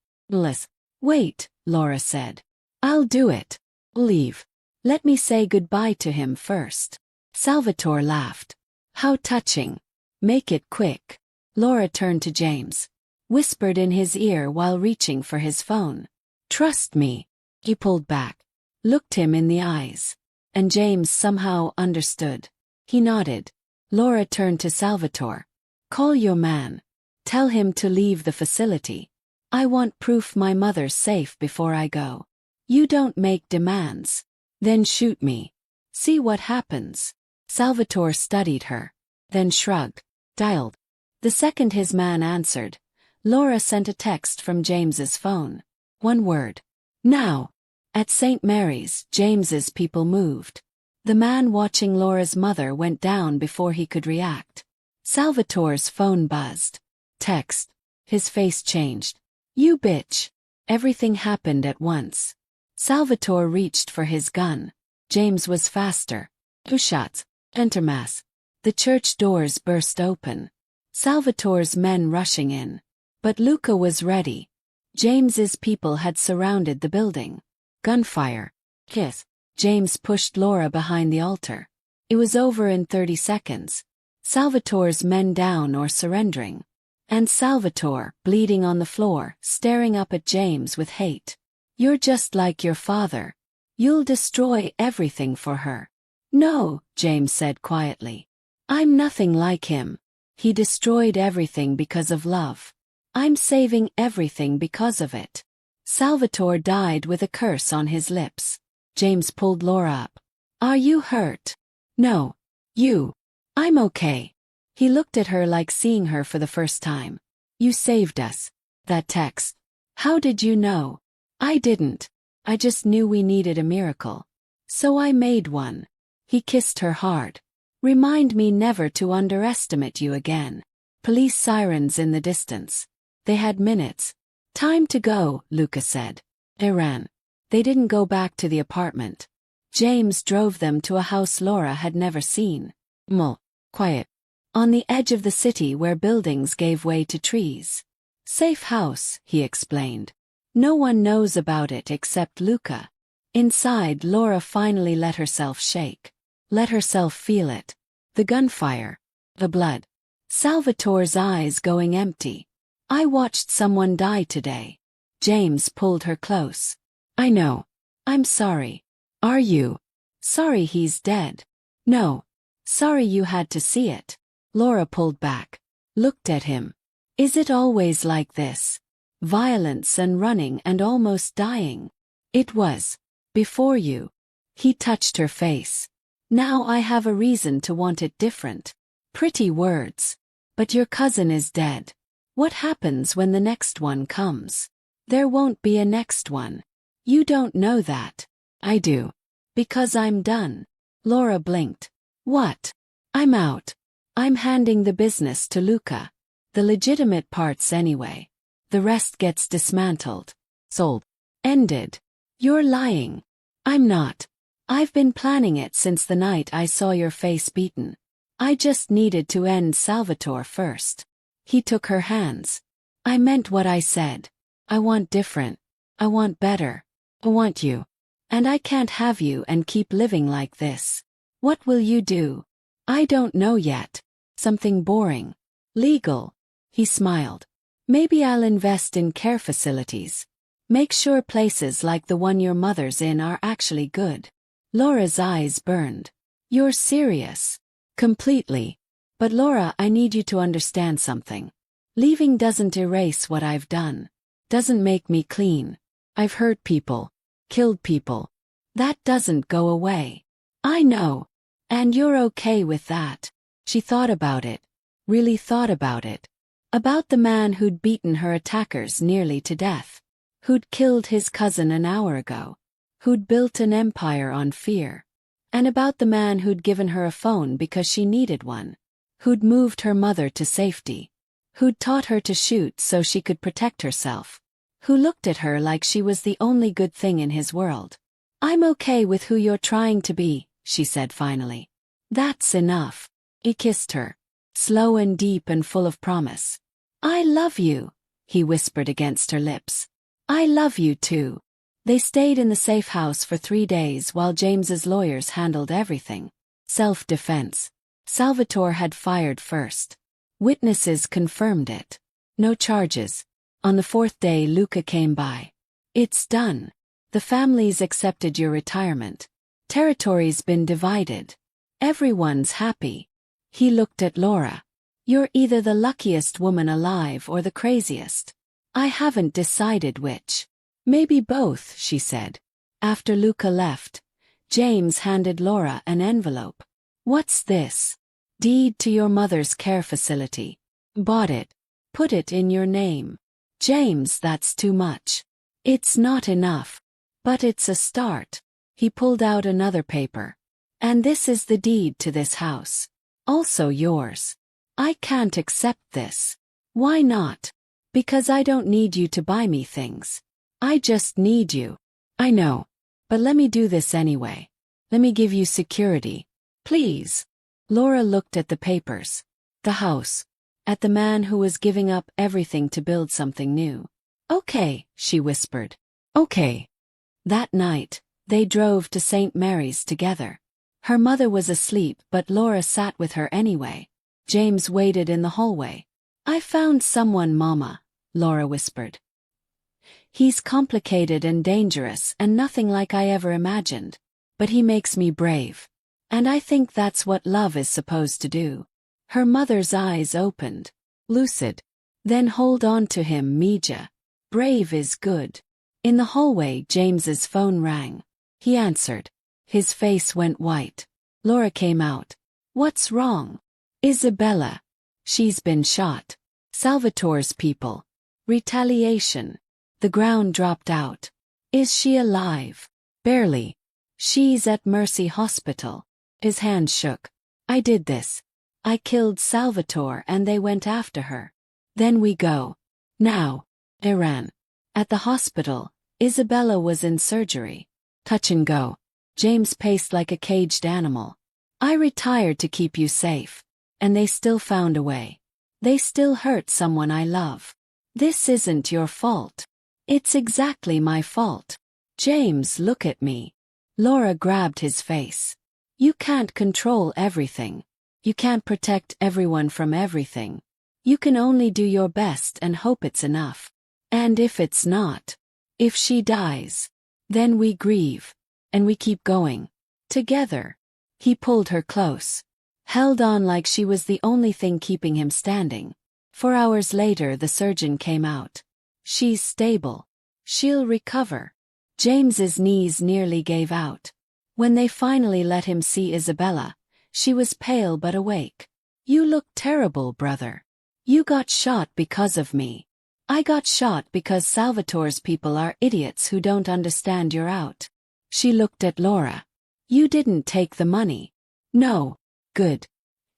Wait, Laura said. I'll do it. Leave. Let me say goodbye to him first. Salvatore laughed. How touching. Make it quick. Laura turned to James. Whispered in his ear while reaching for his phone. Trust me. He pulled back. Looked him in the eyes. And James somehow understood. He nodded. Laura turned to Salvatore. Call your man. Tell him to leave the facility. I want proof my mother's safe before I go. You don't make demands. Then shoot me. See what happens. Salvatore studied her. Then shrugged. Dialed. The second his man answered, Laura sent a text from James's phone. One word. Now. At St. Mary's, James's people moved. The man watching Laura's mother went down before he could react. Salvatore's phone buzzed. Text. His face changed. You bitch. Everything happened at once. Salvatore reached for his gun. James was faster. 2 shots. Enter mass. The church doors burst open. Salvatore's men rushing in. But Luca was ready. James's people had surrounded the building. Gunfire. Kiss. James pushed Laura behind the altar. It was over in 30 seconds. Salvatore's men down or surrendering. And Salvatore, bleeding on the floor, staring up at James with hate. You're just like your father. You'll destroy everything for her. No, James said quietly. I'm nothing like him. He destroyed everything because of love. I'm saving everything because of it. Salvatore died with a curse on his lips. James pulled Laura up. Are you hurt? No. You. I'm okay. He looked at her like seeing her for the first time. You saved us. That text. How did you know? I didn't. I just knew we needed a miracle. So I made one. He kissed her hard. Remind me never to underestimate you again. Police sirens in the distance. They had minutes. Time to go, Luca said. They ran. They didn't go back to the apartment. James drove them to a house Laura had never seen. Quiet. On the edge of the city where buildings gave way to trees. Safe house, he explained. No one knows about it except Luca. Inside, Laura finally let herself shake. Let herself feel it. The gunfire. The blood. Salvatore's eyes going empty. I watched someone die today. James pulled her close. I know. I'm sorry. Are you? Sorry he's dead. No. Sorry you had to see it. Laura pulled back. Looked at him. Is it always like this? Violence and running and almost dying. It was. Before you. He touched her face. Now I have a reason to want it different. Pretty words. But your cousin is dead. What happens when the next one comes? There won't be a next one. You don't know that. I do. Because I'm done. Laura blinked. What? I'm out. I'm handing the business to Luca. The legitimate parts anyway. The rest gets dismantled. Sold. Ended. You're lying. I'm not. I've been planning it since the night I saw your face beaten. I just needed to end Salvatore first. He took her hands. I meant what I said. I want different. I want better. I want you. And I can't have you and keep living like this. What will you do? I don't know yet. Something boring. Legal. He smiled. Maybe I'll invest in care facilities. Make sure places like the one your mother's in are actually good. Laura's eyes burned. You're serious. Completely. But Laura, I need you to understand something. Leaving doesn't erase what I've done. Doesn't make me clean. I've hurt people. Killed people. That doesn't go away. I know. And you're okay with that. She thought about it. Really thought about it. About the man who'd beaten her attackers nearly to death. Who'd killed his cousin an hour ago. Who'd built an empire on fear. And about the man who'd given her a phone because she needed one. Who'd moved her mother to safety. Who'd taught her to shoot so she could protect herself. Who looked at her like she was the only good thing in his world. I'm okay with who you're trying to be, she said finally. That's enough. He kissed her. Slow and deep and full of promise. I love you, he whispered against her lips. I love you too. They stayed in the safe house for 3 days while James's lawyers handled everything. Self-defense. Salvatore had fired first. Witnesses confirmed it. No charges. On the 4th day Luca came by. It's done. The family's accepted your retirement. Territory's been divided. Everyone's happy. He looked at Laura. You're either the luckiest woman alive or the craziest. I haven't decided which. Maybe both, she said. After Luca left, James handed Laura an envelope. What's this? Deed to your mother's care facility. Bought it. Put it in your name. James, that's too much. It's not enough. But it's a start. He pulled out another paper. And this is the deed to this house. Also yours. I can't accept this. Why not? Because I don't need you to buy me things. I just need you. I know. But let me do this anyway. Let me give you security. Please. Laura looked at the papers. The house. At the man who was giving up everything to build something new. Okay, she whispered. Okay. That night, they drove to St. Mary's together. Her mother was asleep, but Laura sat with her anyway. James waited in the hallway. I found someone, Mama, Laura whispered. He's complicated and dangerous and nothing like I ever imagined. But he makes me brave. And I think that's what love is supposed to do. Her mother's eyes opened. Lucid. Then hold on to him, Mija. Brave is good. In the hallway, James's phone rang. He answered. His face went white. Laura came out. What's wrong? Isabella. She's been shot. Salvatore's people. Retaliation. The ground dropped out. Is she alive? Barely. She's at Mercy Hospital. His hand shook. I did this. I killed Salvatore and they went after her. Then we go. Now. Iran. At the hospital, Isabella was in surgery. Touch and go. James paced like a caged animal. I retired to keep you safe. And they still found a way. They still hurt someone I love. This isn't your fault. It's exactly my fault. James, look at me. Laura grabbed his face. You can't control everything. You can't protect everyone from everything. You can only do your best and hope it's enough. And if it's not, if she dies, then we grieve. And we keep going. Together. He pulled her close. Held on like she was the only thing keeping him standing. 4 hours later the surgeon came out. She's stable. She'll recover. James's knees nearly gave out. When they finally let him see Isabella, she was pale but awake. You look terrible, brother. You got shot because of me. I got shot because Salvatore's people are idiots who don't understand you're out. She looked at Laura. You didn't take the money. No. Good.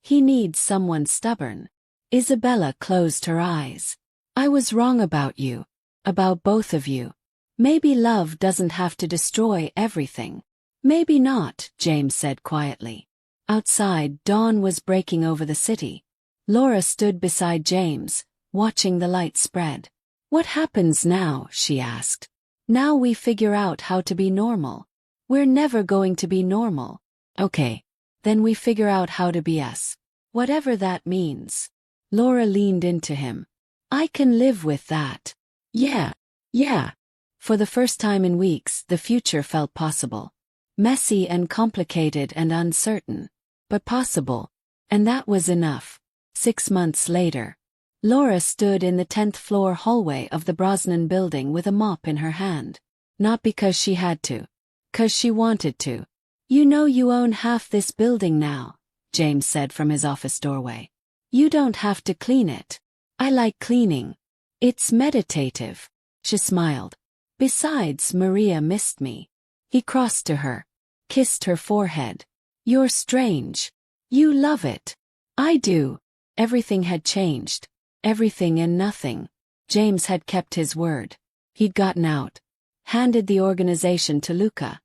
He needs someone stubborn. Isabella closed her eyes. I was wrong about you. About both of you. Maybe love doesn't have to destroy everything. Maybe not, James said quietly. Outside, dawn was breaking over the city. Laura stood beside James, watching the light spread. What happens now? She asked. Now we figure out how to be normal. We're never going to be normal. Okay. Then we figure out how to be us. Whatever that means. Laura leaned into him. I can live with that. Yeah. For the first time in weeks, the future felt possible. Messy and complicated and uncertain. But possible. And that was enough. 6 months later. Laura stood in the 10th floor hallway of the Brosnan building with a mop in her hand. Not because she had to. 'Cause she wanted to. You know you own half this building now, James said from his office doorway. You don't have to clean it. I like cleaning. It's meditative. She smiled. Besides, Maria missed me. He crossed to her. Kissed her forehead. You're strange. You love it. I do. Everything had changed. Everything and nothing. James had kept his word. He'd gotten out. Handed the organization to Luca,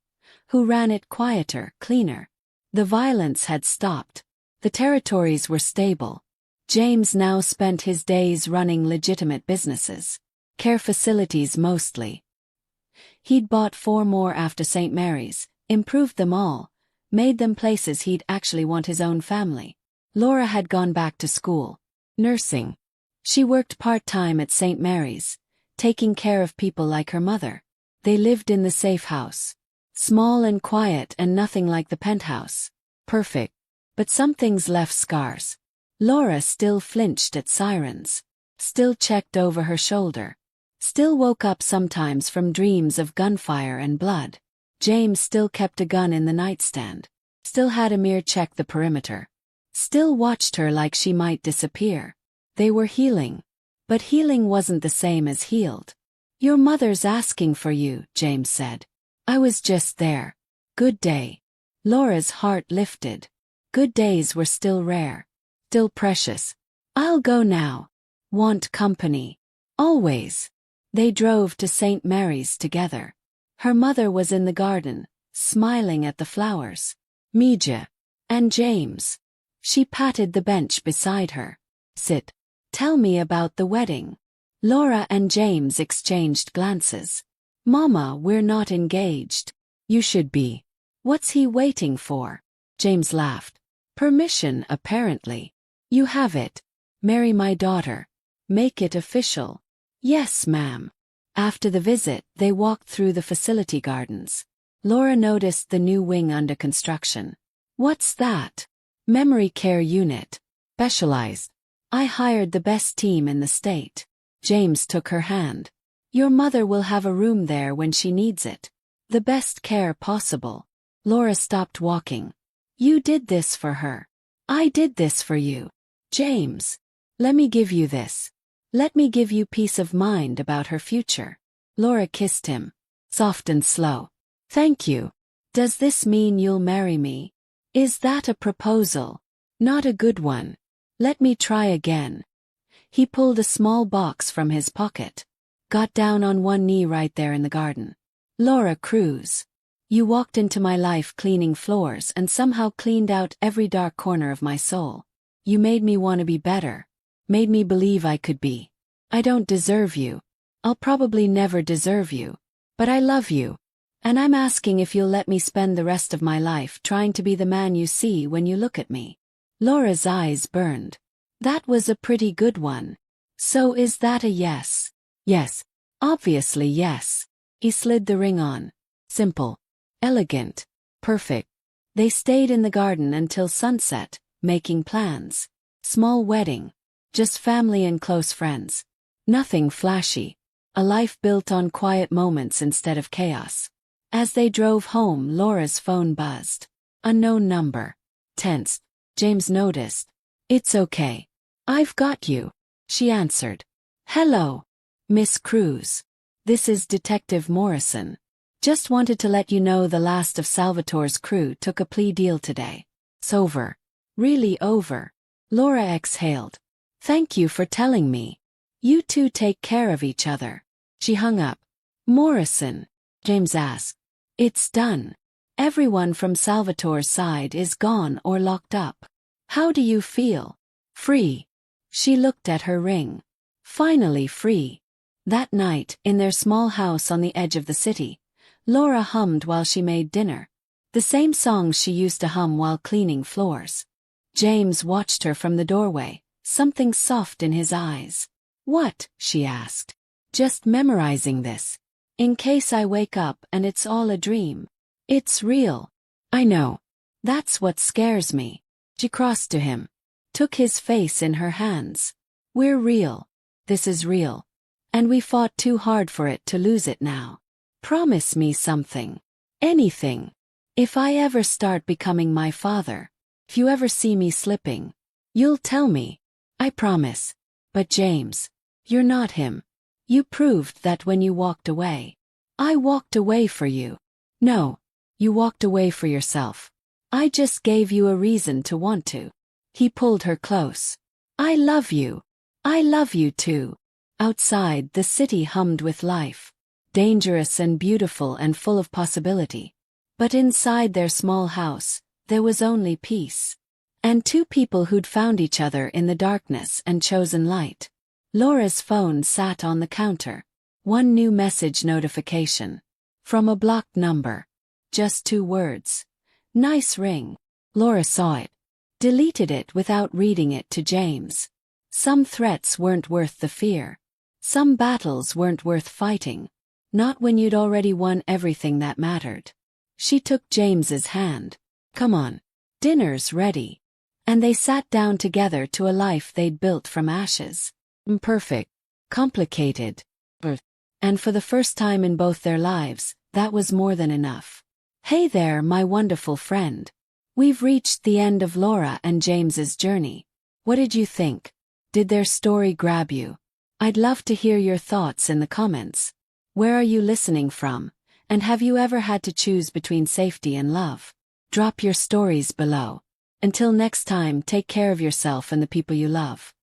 who ran it quieter, cleaner. The violence had stopped. The territories were stable. James now spent his days running legitimate businesses. Care facilities mostly. He'd bought 4 more after St. Mary's, improved them all, made them places he'd actually want his own family. Laura had gone back to school. Nursing. She worked part-time at St. Mary's, taking care of people like her mother. They lived in the safe house. Small and quiet and nothing like the penthouse. Perfect. But some things left scars. Laura still flinched at sirens, still checked over her shoulder, still woke up sometimes from dreams of gunfire and blood. James still kept a gun in the nightstand, still had Amir check the perimeter, still watched her like she might disappear. They were healing. But healing wasn't the same as healed. "Your mother's asking for you," James said. "I was just there. Good day." Laura's heart lifted. Good days were still rare. Still precious. "I'll go now. Want company?" "Always." They drove to St. Mary's together. Her mother was in the garden, smiling at the flowers. "Mija." "And James." She patted the bench beside her. "Sit. Tell me about the wedding." Laura and James exchanged glances. "Mama, we're not engaged." "You should be." "What's he waiting for?" James laughed. "Permission, apparently." "You have it. Marry my daughter. Make it official." "Yes, ma'am." After the visit, they walked through the facility gardens. Laura noticed the new wing under construction. "What's that?" "Memory care unit. Specialized. I hired the best team in the state." James took her hand. "Your mother will have a room there when she needs it. The best care possible." Laura stopped walking. "You did this for her." "I did this for you." "James, let me give you this. Let me give you peace of mind about her future." Laura kissed him, soft and slow. "Thank you. Does this mean you'll marry me?" "Is that a proposal?" "Not a good one. Let me try again." He pulled a small box from his pocket. Got down on one knee right there in the garden. "Laura Cruz. You walked into my life cleaning floors and somehow cleaned out every dark corner of my soul. You made me want to be better. Made me believe I could be. I don't deserve you. I'll probably never deserve you. But I love you. And I'm asking if you'll let me spend the rest of my life trying to be the man you see when you look at me." Laura's eyes burned. "That was a pretty good one. So is that a yes?" "Yes. Obviously yes." He slid the ring on. Simple. Elegant. Perfect. They stayed in the garden until sunset, making plans. Small wedding. Just family and close friends. Nothing flashy. A life built on quiet moments instead of chaos. As they drove home, Laura's phone buzzed. Unknown number. Tensed. James noticed. "It's okay. I've got you," she answered. "Hello, Miss Cruz. This is Detective Morrison. Just wanted to let you know the last of Salvatore's crew took a plea deal today. It's over. Really over." Laura exhaled. "Thank you for telling me. You two take care of each other." She hung up. "Morrison," James asked. "It's done. Everyone from Salvatore's side is gone or locked up. How do you feel?" "Free." She looked at her ring. Finally free. That night, in their small house on the edge of the city, Laura hummed while she made dinner. The same songs she used to hum while cleaning floors. James watched her from the doorway, something soft in his eyes. "What?" she asked. "Just memorizing this. In case I wake up and it's all a dream." "It's real." "I know. That's what scares me." She crossed to him. Took his face in her hands. "We're real. This is real. And we fought too hard for it to lose it now. Promise me something. Anything. If I ever start becoming my father, if you ever see me slipping, you'll tell me. I promise." "But James, you're not him. You proved that when you walked away." "I walked away for you." "No. You walked away for yourself. I just gave you a reason to want to." He pulled her close. "I love you. I love you too." Outside, the city hummed with life. Dangerous and beautiful and full of possibility. But inside their small house, there was only peace. And two people who'd found each other in the darkness and chosen light. Laura's phone sat on the counter. One new message notification. From a blocked number. Just 2 words. "Nice ring." Laura saw it. Deleted it without reading it to James. Some threats weren't worth the fear. Some battles weren't worth fighting. Not when you'd already won everything that mattered. She took James's hand. "Come on. Dinner's ready." And they sat down together to a life they'd built from ashes. Imperfect. Complicated. And for the first time in both their lives, that was more than enough. Hey there, my wonderful friend. We've reached the end of Laura and James's journey. What did you think? Did their story grab you? I'd love to hear your thoughts in the comments. Where are you listening from? And have you ever had to choose between safety and love? Drop your stories below. Until next time, take care of yourself and the people you love.